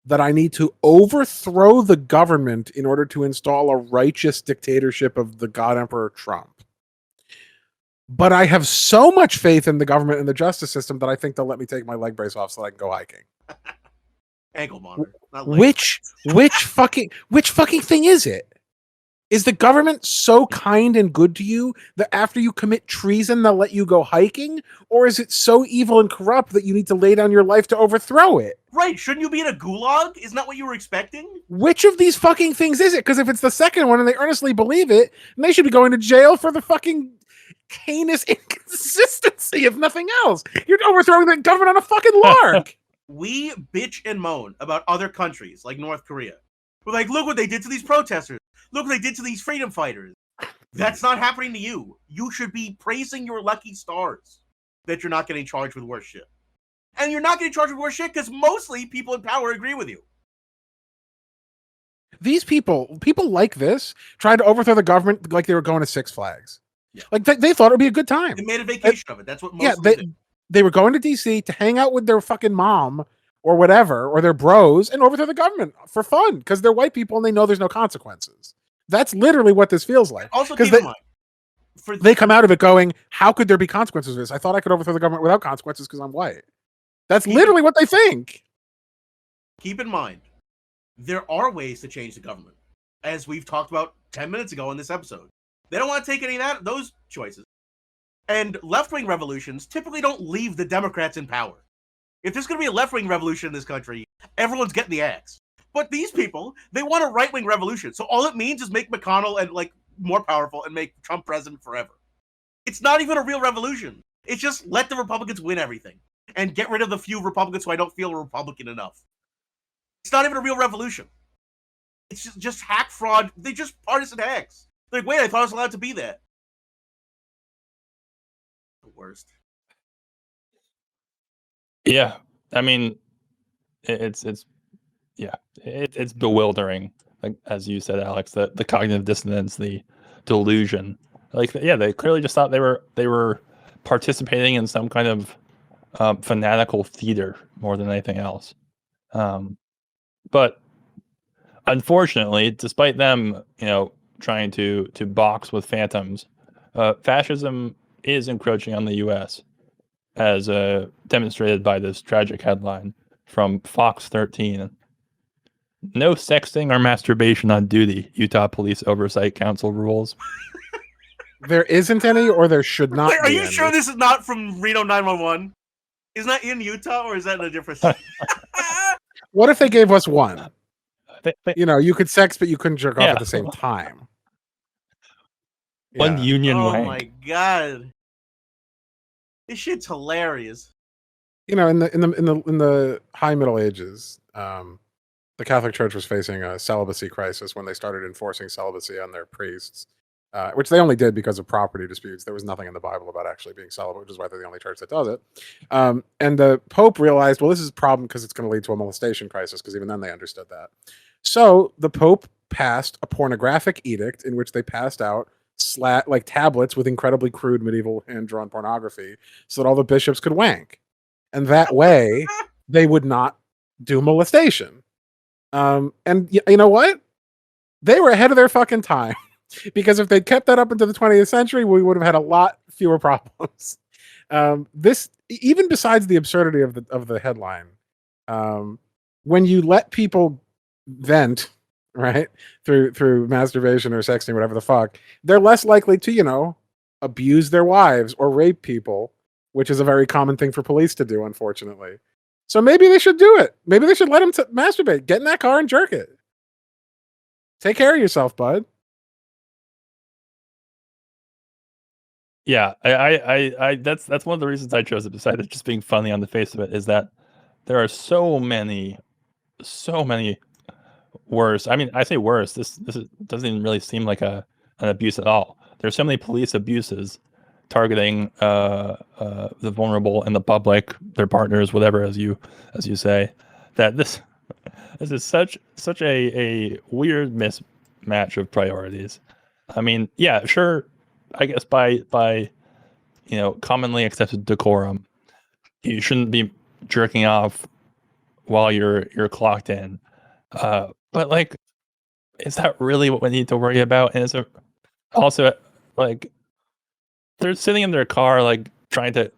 that I need to overthrow the government in order to install a righteous dictatorship of the God Emperor Trump. But I have so much faith in the government and the justice system that I think they'll let me take my leg brace off so I can go hiking. Ankle monitor. Which fucking thing is it? Is the government so kind and good to you that after you commit treason they'll let you go hiking? Or is it so evil and corrupt that you need to lay down your life to overthrow it? Right, shouldn't you be in a gulag? Isn't that what you were expecting? Which of these fucking things is it? Because if it's the second one and they earnestly believe it, then they should be going to jail for the fucking heinous inconsistency, if nothing else. You're overthrowing the government on a fucking lark. We bitch and moan about other countries like North Korea. We're like, look what they did to these protesters. Look what they did to these freedom fighters. That's not happening to you. You should be praising your lucky stars that you're not getting charged with worse shit. And you're not getting charged with worse shit because mostly people in power agree with you. These people like this, tried to overthrow the government like they were going to Six Flags. Yeah. Like they thought it would be a good time. They made a vacation of it. That's what most Yeah, of them did. they were going to DC to hang out with their fucking mom or whatever, or their bros, and overthrow the government for fun because they're white people and they know there's no consequences. That's literally what this feels like. Also, keep in mind, they come out of it going, how could there be consequences for this? I thought I could overthrow the government without consequences because I'm white. That's literally what they think. Keep in mind, there are ways to change the government, as we've talked about 10 minutes ago in this episode. They don't want to take any of those choices. And left-wing revolutions typically don't leave the Democrats in power. If there's going to be a left-wing revolution in this country, everyone's getting the axe. But these people, they want a right-wing revolution. So all it means is make McConnell and more powerful and make Trump president forever. It's not even a real revolution. It's just let the Republicans win everything and get rid of the few Republicans who I don't feel are Republican enough. It's not even a real revolution. It's just hack fraud. They just partisan hacks. They're like, wait, I thought I was allowed to be that. The worst. Yeah, I mean, it's bewildering. Like as you said, Alex, the cognitive dissonance, the delusion. Like, yeah, they clearly just thought they were participating in some kind of fanatical theater more than anything else. But unfortunately, despite them, trying to box with phantoms, fascism is encroaching on the U.S., as demonstrated by this tragic headline from Fox 13. No sexting or masturbation on duty, Utah Police Oversight Council rules. There isn't any, or there should not. Wait, are be you any. sure this is not from Reno 911? Isn't that in Utah, or is that in a different state? What if they gave us one? They- You could sex, but you couldn't jerk off Yeah. at the same time. One Yeah. union Oh wank. my god, this shit's hilarious. In the high Middle Ages, the Catholic Church was facing a celibacy crisis when they started enforcing celibacy on their priests, which they only did because of property disputes. There was nothing in the Bible about actually being celibate, which is why they're the only church that does it. And the Pope realized, well, this is a problem because it's going to lead to a molestation crisis, because even then they understood that. So the Pope passed a pornographic edict in which they passed out tablets with incredibly crude medieval hand-drawn pornography so that all the bishops could wank. And that way, they would not do molestation. And you know what? They were ahead of their fucking time. Because if they'd kept that up into the 20th century, we would have had a lot fewer problems. This, even besides the absurdity of the headline, when you let people vent, right, through masturbation or sexting, whatever the fuck, they're less likely to, abuse their wives or rape people, which is a very common thing for police to do, unfortunately. So maybe they should do it. Maybe they should let them masturbate. Get in that car and jerk it. Take care of yourself, bud. Yeah, I that's one of the reasons I chose it, besides just being funny on the face of it, is that there are so many worse. I mean, I say worse. This doesn't even really seem like an abuse at all. There's so many police abuses targeting the vulnerable and the public, their partners, whatever, as you say, that this is such a weird mismatch of priorities. I mean, yeah, sure. I guess by commonly accepted decorum, you shouldn't be jerking off while you're clocked in. But is that really what we need to worry about? And is it also they're sitting in their car trying to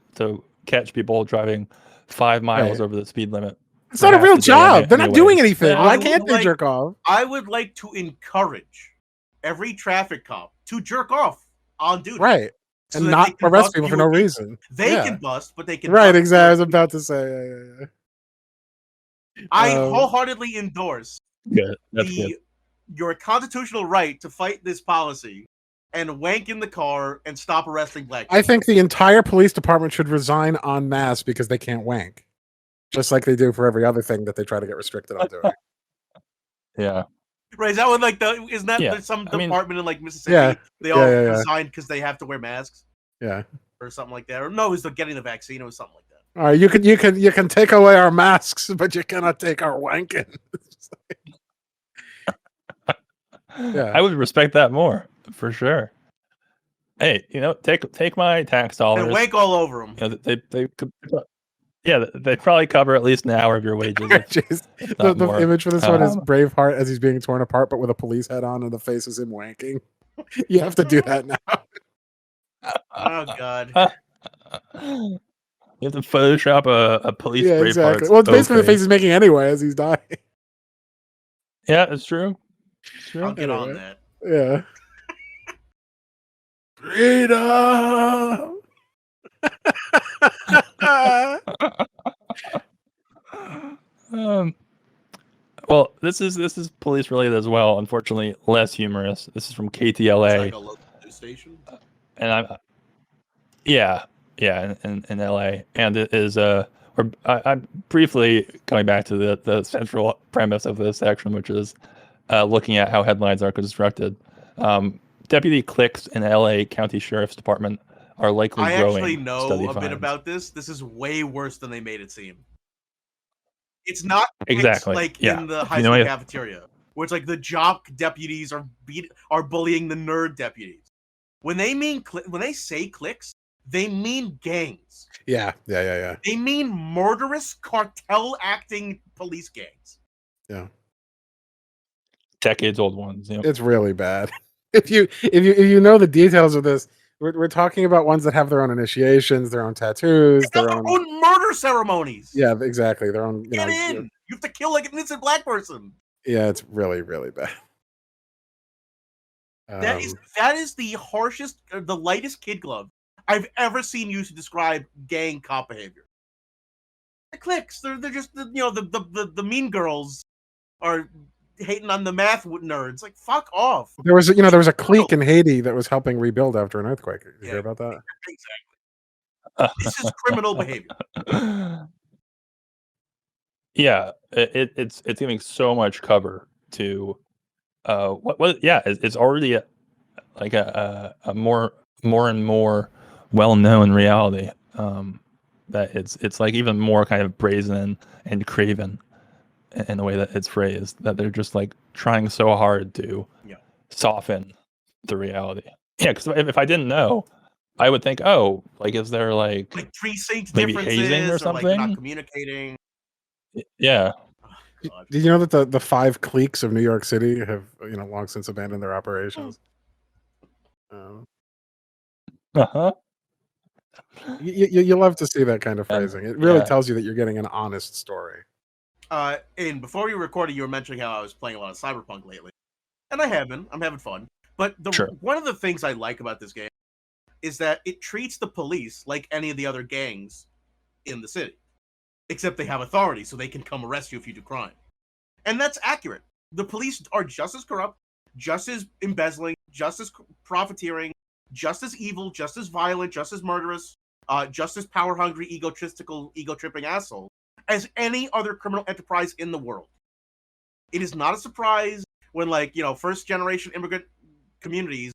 catch people driving 5 miles over the speed limit? It's not a real job. They're not doing anything. Why can't they jerk off? I would like to encourage every traffic cop to jerk off on duty. Right. So and that not they can arrest bust people for fewer no people. reason. They Yeah. can bust, but they can Right, bust exactly. I was fewer about to say. Yeah. I wholeheartedly endorse Good. That's good. your constitutional right to fight this policy and wank in the car and stop arresting black people. I think the entire police department should resign en masse because they can't wank. Just like they do for every other thing that they try to get restricted on doing. Yeah. Right? Is that what like the? Isn't that Yeah, there's some I mean- department in like Mississippi? Yeah. They all Yeah. resigned because they have to wear masks Yeah. or something like that. Or no, it was the getting the vaccine. It was something like that. All right, you can take away our masks, but you cannot take our wanking. Yeah. I would respect that more for sure. Hey, take my tax dollars. And wank all over them. You know, they could, yeah, they probably cover at least an hour of your wages. Jeez. if not The more. image for this one is Um, Braveheart as he's being torn apart, but with a police head on, and the face is him wanking. You have to do that now. Oh God. You have to Photoshop a police Yeah, Braveheart's exactly. Well, it's basically the face he's making anyway as he's dying. Yeah, it's true. It's true. I'll get on Anyway. that. Yeah. Freedom. Well, this is police related as well. Unfortunately, less humorous. This is from KTLA. It's like a local news station. And in LA, and it is I'm briefly going back to the central premise of this section, which is looking at how headlines are constructed. Deputy clicks in LA County Sheriff's Department are likely I growing. actually know study a bit finds. about this. This is way worse than they made it seem. It's not Exactly, like yeah. in the high You know school what- cafeteria, where it's like the jock deputies are bullying the nerd deputies. When they say cliques, they mean gangs. Yeah. They mean murderous cartel acting police gangs. Yeah. Decades old ones. You know? It's really bad. If you know the details of this, we're talking about ones that have their own initiations, their own tattoos, They have their own murder ceremonies. Yeah, exactly. Their own. Get in. You have to kill like an innocent black person. Yeah, it's really, really bad. That is the harshest, the lightest kid glove I've ever seen used to describe gang cop behavior. The cliques, they're just the mean girls are hating on the math nerds. Like, fuck off. There was a clique in Haiti that was helping rebuild after an earthquake. Did you hear about that? Exactly. This is criminal behavior. Yeah, it's giving so much cover to it's already a more and more well-known reality, that it's like even more kind of brazen and craven in the way that it's phrased, that they're just like trying so hard to soften the reality. Yeah, because if I didn't know, I would think, oh, like, is there like precinct maybe differences hazing or like something? not communicating. Yeah. God. Did you know that the 5 cliques of New York City have long since abandoned their operations? You love to see that kind of phrasing. It really tells you that you're getting an honest story. And before we recorded, you were mentioning how I was playing a lot of Cyberpunk lately, and I have been. I'm having fun. But one of the things I like about this game is that it treats the police like any of the other gangs in the city, except they have authority, so they can come arrest you if you do crime. And that's accurate. The police are just as corrupt, just as embezzling, just as profiteering, just as evil, just as violent, just as murderous, just as power-hungry, egotistical, ego-tripping asshole as any other criminal enterprise in the world. It is not a surprise when, first-generation immigrant communities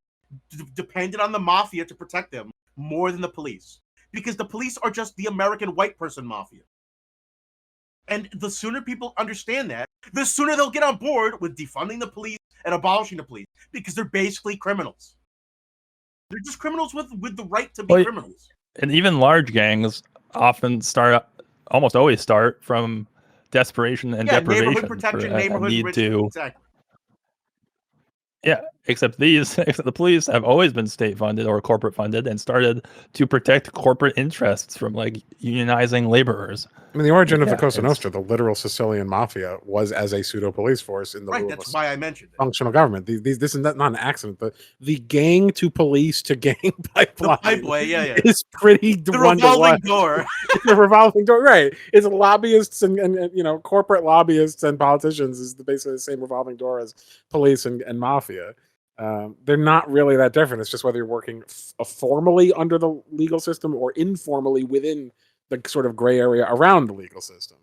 depended on the mafia to protect them more than the police. Because the police are just the American white person mafia. And the sooner people understand that, the sooner they'll get on board with defunding the police and abolishing the police. Because they're basically criminals. They're just criminals with the right to be criminals. And even large gangs often almost always start from desperation and deprivation. Neighborhood protection, neighborhood enrichment. Exactly. Yeah, except the police have always been state funded or corporate funded and started to protect corporate interests from unionizing laborers. I mean, the origin of the Cosa Nostra, the literal Sicilian mafia, was as a pseudo police force in the right. That's why I mentioned it. Functional government. This is not an accident. The gang to police to gang pipeline. The pipeway, is pretty the revolving door. The revolving door, right? It's lobbyists and corporate lobbyists and politicians is basically the same revolving door as police and mafia. They're not really that different. It's just whether you're working formally under the legal system or informally within the sort of gray area around the legal system.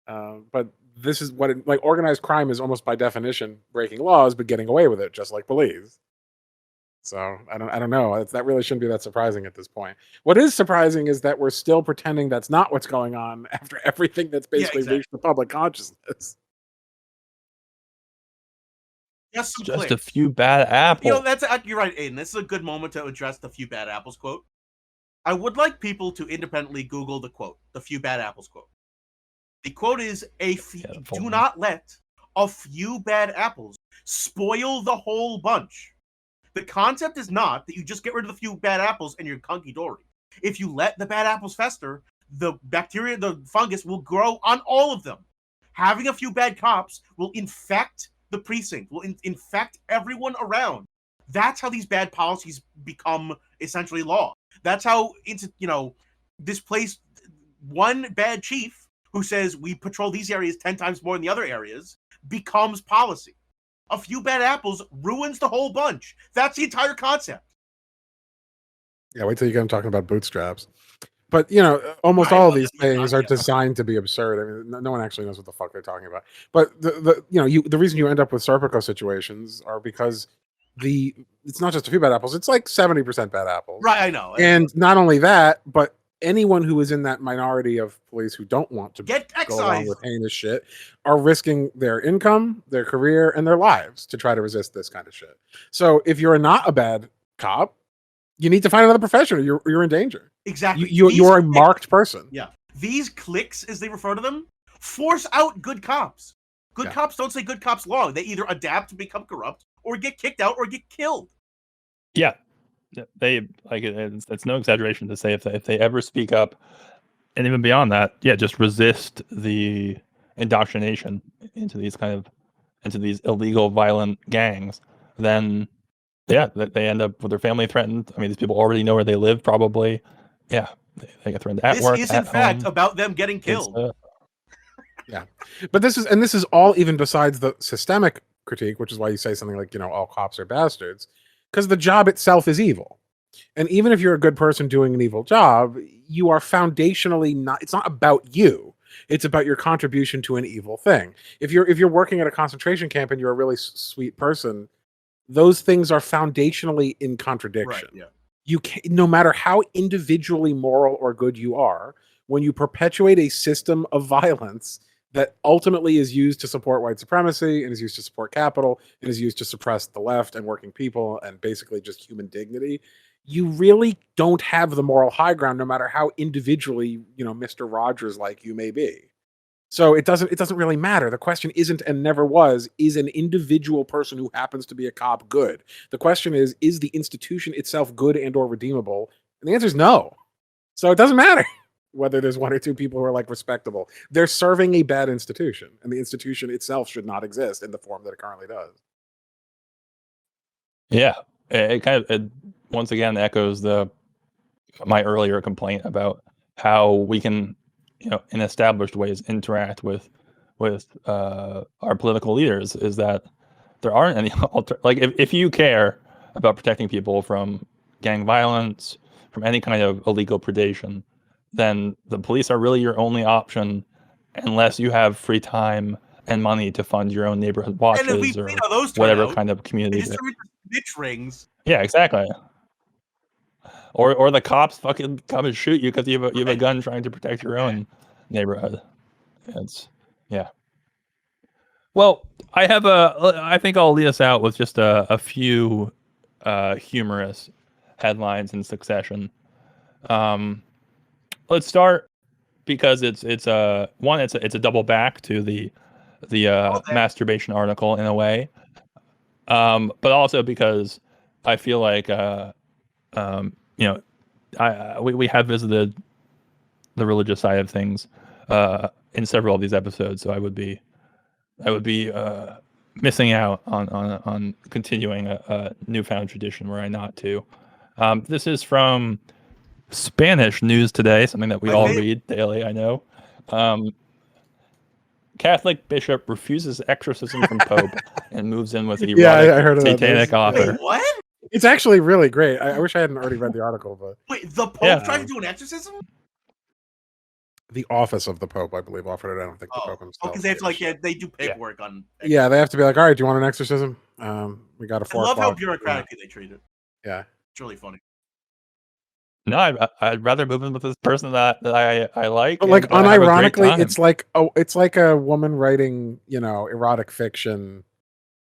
But this is what it, like organized crime is almost by definition breaking laws but getting away with it, just like police. So I don't know. That really shouldn't be that surprising at this point. What is surprising is that we're still pretending that's not what's going on after everything that's basically reached the public consciousness. Just a few bad apples. You know, you're right, Aiden. This is a good moment to address the few bad apples quote. I would like people to independently Google the quote, the few bad apples quote. The quote is, do not let a few bad apples spoil the whole bunch. The concept is not that you just get rid of the few bad apples and you're hunky-dory. If you let the bad apples fester, the bacteria, the fungus will grow on all of them. Having a few bad cops will infect the precinct, will infect everyone around. That's how these bad policies become essentially law. That's how, this place, one bad chief who says we patrol these areas 10 times more than the other areas becomes policy. A few bad apples ruins the whole bunch. That's the entire concept. Yeah, wait till you get them talking about bootstraps. But, almost all of these things are designed to be absurd. I mean, no one actually knows what the fuck they're talking about. But the reason you end up with Serpico situations are because it's not just a few bad apples, it's like 70% bad apples. Right, I know. And not only that, but anyone who is in that minority of police who don't want to get go along with heinous shit are risking their income, their career, and their lives to try to resist this kind of shit. So if you're not a bad cop, you need to find another profession, or you're in danger. Exactly. You're a marked person. Yeah. These cliques, as they refer to them, force out good cops. Good cops don't say good cops long. They either adapt to become corrupt or get kicked out or get killed. Yeah. They it's no exaggeration to say if they ever speak up, and even beyond that, just resist the indoctrination into these illegal violent gangs, then they end up with their family threatened. I mean, these people already know where they live, probably. Yeah, they get threatened at work. This is in fact about them getting killed. But this is all even besides the systemic critique, which is why you say something like, all cops are bastards, because the job itself is evil. And even if you're a good person doing an evil job, you are foundationally not. It's not about you. It's about your contribution to an evil thing. If you're working at a concentration camp and you're a really sweet person, those things are foundationally in contradiction. Right, yeah. You can't, no matter how individually moral or good you are, when you perpetuate a system of violence that ultimately is used to support white supremacy and is used to support capital and is used to suppress the left and working people and basically just human dignity, you really don't have the moral high ground, no matter how individually, Mr. Rogers like you may be. So it doesn't really matter. The question isn't, and never was, is an individual person who happens to be a cop good? The question is the institution itself good and or redeemable? And the answer is no. So it doesn't matter whether there's one or two people who are like respectable. They're serving a bad institution, and the institution itself should not exist in the form that it currently does. Yeah, it kind of once again echoes my earlier complaint about how we can, in established ways, interact with our political leaders. Is that there aren't any if you care about protecting people from gang violence, from any kind of illegal predation, then the police are really your only option, unless you have free time and money to fund your own neighborhood watches or whatever kind of community. Bitch rings. Yeah, exactly. Or the cops fucking come and shoot you because you have a gun trying to protect your own neighborhood. Well, I think I'll lead us out with just a few humorous headlines in succession. Let's start because it's a double back to the masturbation article in a way, but also because I feel like we have visited the religious side of things in several of these episodes, so I would be missing out on continuing a newfound tradition were I not to. This is from Spanish News Today, something that we all read daily, I know. Catholic bishop refuses exorcism from Pope and moves in with erotic I heard of satanic author. Wait, what? It's actually really great. I wish I hadn't already read the article, but wait, the Pope tried to do an exorcism? the office of the Pope, I believe, offered it. I don't think the Pope himself. Because they have to they do paperwork on. Yeah, they have to be like, all right, do you want an exorcism? We got a 4 I love how o'clock. bureaucratically they treat it. Yeah. It's really funny. No, I'd rather move in with this person that I like. But like, and, have a great unironically, time. it's like a woman writing, erotic fiction.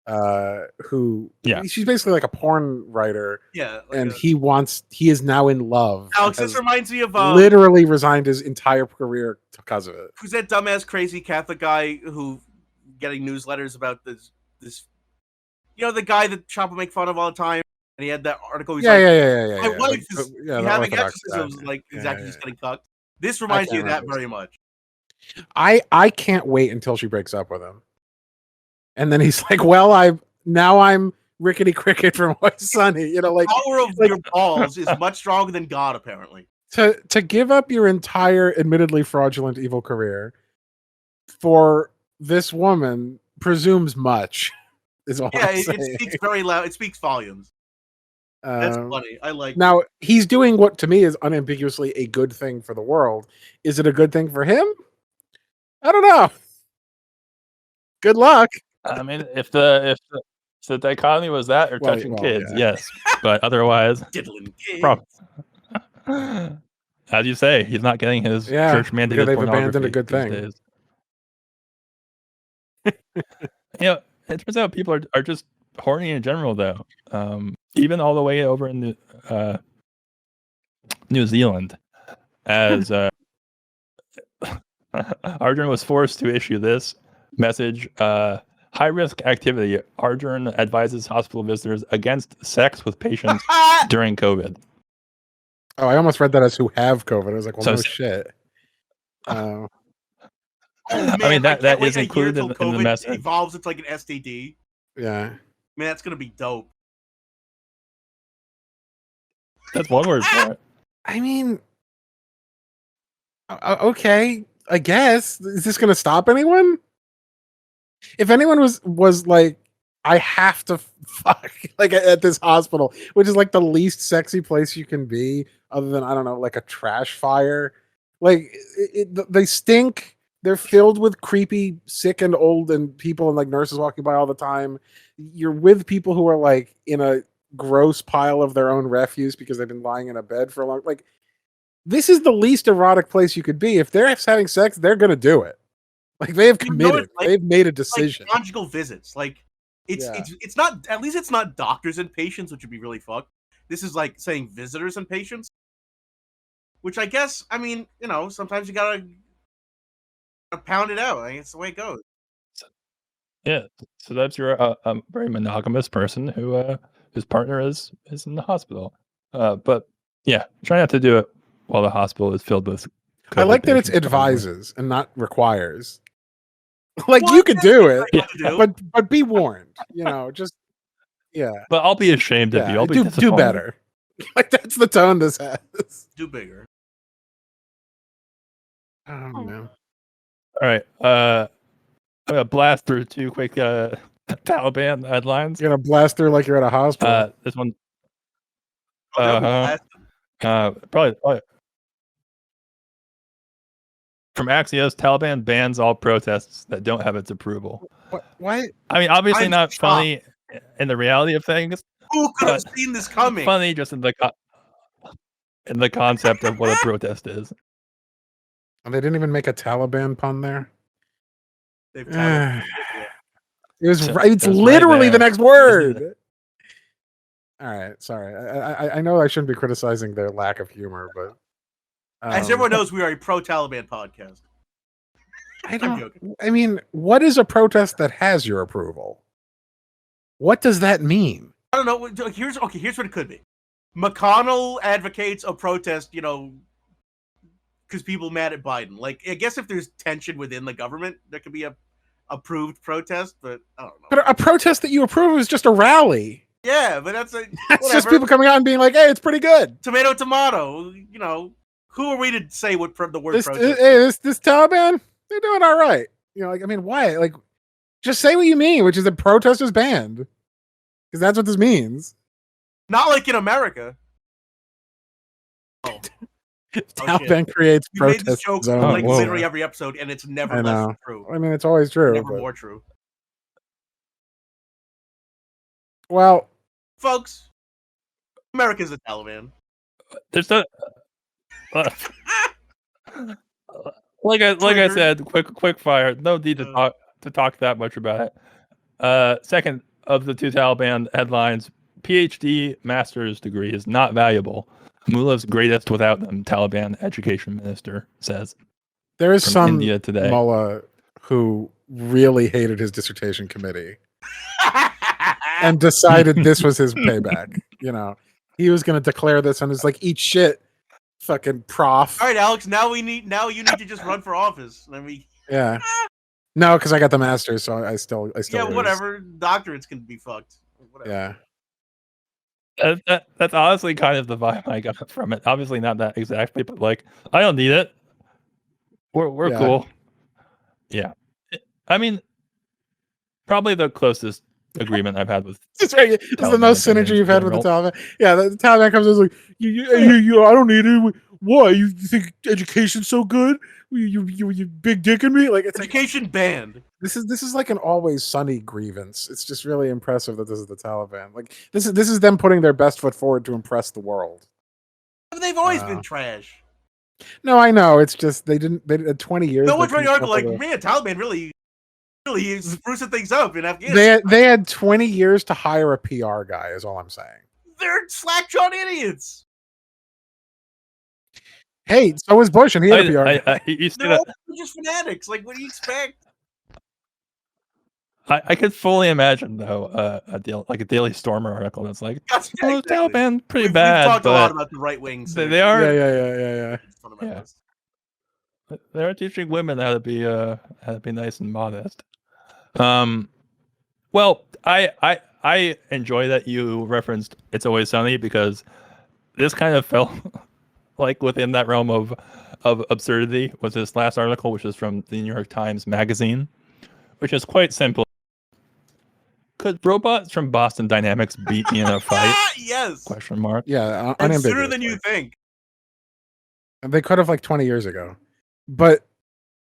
Who? Yeah. She's basically like a porn writer. Yeah. And he is now in love. Alex, this reminds me of literally resigned his entire career because of it. Who's that dumbass crazy Catholic guy who getting newsletters about this? The guy that Chop will make fun of all the time. And he had that article. He's yeah. My wife is having Orthodox exorcisms, guy. like exactly just getting cucked. This reminds me of that very much. I can't wait until she breaks up with him, and then he's like, "Well, I'm Rickety Cricket from Always Sunny." The power of your balls is much stronger than God, apparently. To give up your entire, admittedly fraudulent, evil career for this woman presumes much. Is all I'm saying. It speaks very loud. It speaks volumes. That's funny. I like. Now he's doing what to me is unambiguously a good thing for the world. Is it a good thing for him? I don't know. Good luck. I mean, if the dichotomy was that or touching kids, yes, but otherwise, diddling kids. As you say, he's not getting his church mandated they've pornography abandoned a good thing. Days. It turns out people are just horny in general, though. Even all the way over in New Zealand, as Ardern was forced to issue this message: high risk activity. Ardern advises hospital visitors against sex with patients during COVID. Oh, I almost read that as who have COVID. I was like, well, no shit. Man, I mean, that is included in the message. Evolves into like an STD. Yeah. Man, that's gonna be dope. That's one word for it. I mean, okay, I guess. Is this gonna stop anyone? If anyone was like, I have to fuck like at this hospital, which is like the least sexy place you can be, other than I don't know, like a trash fire. Like they stink. They're filled with creepy, sick and old and people and like nurses walking by all the time. You're with people who are like in a gross pile of their own refuse because they've been lying in a bed for a long. Like, this is the least erotic place you could be. If they're having sex, they're gonna do it. Like, they have committed. They've made a decision. Like conjugal visits. Like it's not. At least it's not doctors and patients, which would be really fucked. This is like saying visitors and patients, which I guess. I mean, sometimes you gotta pound it out. I mean, it's the way it goes. Yeah. So that's your a very monogamous person who whose partner is in the hospital. But yeah, try not to do it while the hospital is filled with COVID. I like that it's advises and not requires. Like, you could do it, but be warned. Just But I'll be ashamed of you. I'll be do better. Like, that's the tone this has. Do bigger. Oh man. All right. I'm gonna blast through 2 quick Taliban headlines. You're gonna blast through like you're at a hospital. This one. Probably. From Axios, Taliban bans all protests that don't have its approval. What? I mean, obviously not funny in the reality of things. Who could have seen this coming? Funny just in the concept of what a protest is. And they didn't even make a Taliban pun there. They've it's literally the next word. All right, sorry. I know I shouldn't be criticizing their lack of humor, but as everyone knows, we are a pro-Taliban podcast. I mean, what is a protest that has your approval? What does that mean? I don't know. Here's what it could be. McConnell advocates a protest, because people mad at Biden. Like, I guess if there's tension within the government, there could be a approved protest, but I don't know. But a protest that you approve is just a rally. Yeah, but that's just people coming out and being like, "Hey, it's pretty good." Tomato, tomato. Who are we to say what the word protest? This Taliban, they're doing all right. I mean, why? Like, just say what you mean, which is that protest is banned, because that's what this means. Not like in America. Oh. Taliban creates We made this protest joke zones. like whoa. literally every episode, and it's never I less know. true. I mean, it's always true. Never but- more true. Well, Folks, America's the Taliban. There's no. Like I Triggered. said, quick fire. No need to talk that much about it. Second of the two Taliban headlines: PhD master's degree is not valuable. Mullah's greatest without them. Taliban education minister says. there is From some India today. mullah who really hated his dissertation committee and decided this was his payback. You know, he was going to declare this and it's like, eat shit, fucking prof. All right, Alex. Now you need to just run for office. I mean, Yeah. No, because I got the master's, so I still. yeah, lose. whatever. Doctorates can be fucked. Whatever. Yeah. That's honestly kind of the vibe I got from it. Obviously not that exactly, but like I don't need it. We're Yeah. cool. Yeah, I mean, probably the closest agreement I've had with. It's right. It's the Taliban most opinions synergy you've in had with the general. Taliban. Yeah, the Taliban comes in and is like, you, I don't need it. Why? You think education's so good? You big dick in me? Like it's like, Education banned. this is like an Always Sunny grievance. It's just really impressive that this is the Taliban. Like this is them putting their best foot forward to impress the world. I mean, they've always been trash. No, I know. It's just they had 20 years. No they one's writing couldn't article come like, up with man, Taliban really sprucing things up in a- Afghanistan. they had 20 years to hire a PR guy. Is all I'm saying. They're slack-jawed idiots. Hey, so was Bush, and he had a PR guy. You see They're that? all just fanatics. Like, what do you expect? I could fully imagine though a Daily Stormer article that's like, That's well, exactly. Taliban pretty We've bad, talked a lot but about the right wings. they are Yeah. Fundamentalists. they're teaching women how to be nice and modest. Well, I enjoy that you referenced It's Always Sunny because this kind of felt like within that realm of absurdity with this last article, which is from the New York Times Magazine, which is quite simple. Could robots from Boston Dynamics beat me in a fight? Yes. Question mark. Yeah, And unambiguously. sooner than you think. And they could have like 20 years ago, but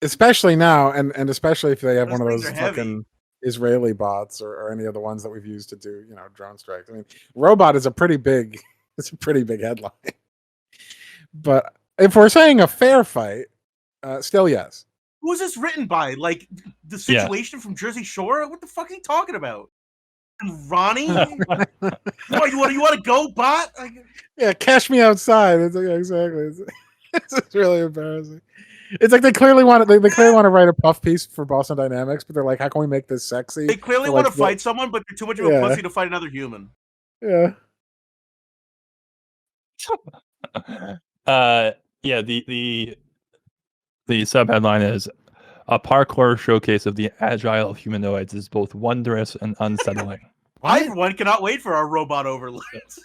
especially now, and especially if they have Those one of things those are heavy. fucking Israeli bots or any of the ones that we've used to do, drone strikes. I mean, robot is a pretty big, it's a pretty big headline. But if we're saying a fair fight, still yes. Who is this written by? Like the situation from Jersey Shore? What the fuck is he talking about? And Ronnie? What, you want to go, bot? Like, Yeah, cash me outside. It's like, exactly. It's really embarrassing. It's like they clearly want to. They clearly want to write a puff piece for Boston Dynamics, but they're like, "How can we make this sexy?" they clearly for, want like, to fight someone, but they're too much of a Yeah. pussy to fight another human. Yeah. Yeah. The subheadline is a parkour showcase of the agile humanoids is both wondrous and unsettling. I, for one, cannot wait for our robot overlords.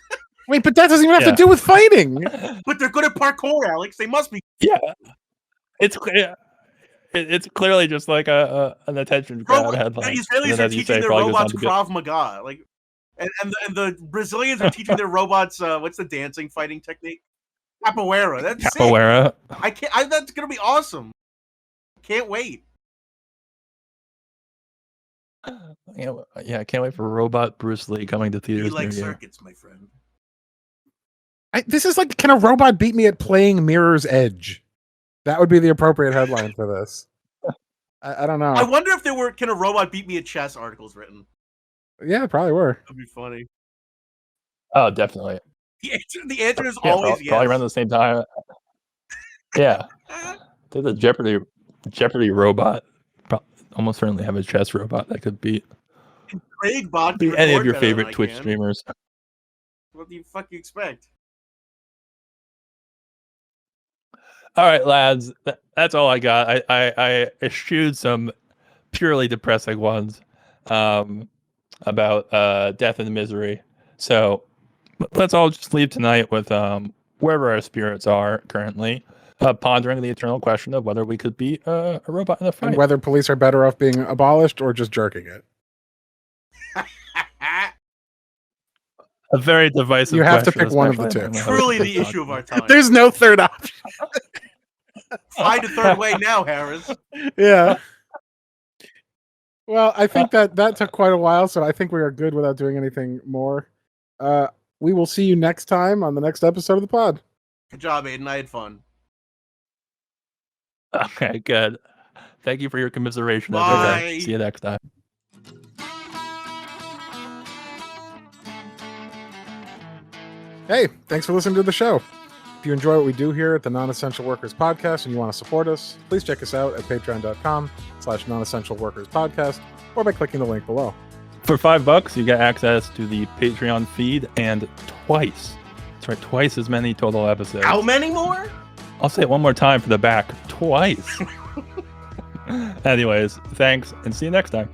Wait, but that doesn't even have Yeah. to do with fighting. But they're good at parkour, Alex. They must be. Yeah, it's clearly just like an attention grab The headline. Israelis And then, are as you teaching say, their probably goes on robots to be- Krav Maga, like, and the Brazilians are teaching their robots what's the dancing fighting technique? Capoeira. That's sick. Capoeira. That's gonna be awesome. Can't wait. Yeah, I can't wait for Robot Bruce Lee coming to Be theaters like near you. circuits, my friend. This is like, can a robot beat me at playing Mirror's Edge? That would be the appropriate headline for this. I don't know. I wonder if there were "Can a robot beat me at chess" articles written. Yeah, probably were. That'd be funny. Oh, definitely. The answer is Yeah, always probably around yes. the same time. Yeah, there's a Jeopardy robot. Almost certainly have a chess robot that could beat Craig bot can any of record your better than favorite I Twitch can. streamers. What do you fuck you expect? All right, lads, that's all I got. I eschewed some purely depressing ones about death and misery. So let's all just leave tonight with wherever our spirits are currently, pondering the eternal question of whether we could beat a robot in a fight. And whether police are better off being abolished or just jerking it. A very divisive. You have to question, pick one of the especially two. among Truly hosts. the issue of our time. There's no third option. Find a third way now, Harris. Yeah. Well, I think that took quite a while, so I think we are good without doing anything more. We will see you next time on the next episode of the pod. Good job, Aiden. I had fun. Okay, good. Thank you for your commiseration. Bye. Everyone. See you next time. Hey, thanks for listening to the show. If you enjoy what we do here at the Non-Essential Workers Podcast and you want to support us, please check us out at patreon.com/non-essential workers podcast or by clicking the link below. For $5, you get access to the Patreon feed and twice as many total episodes. How many more? I'll say it one more time for the back. Twice. Anyways, thanks and see you next time.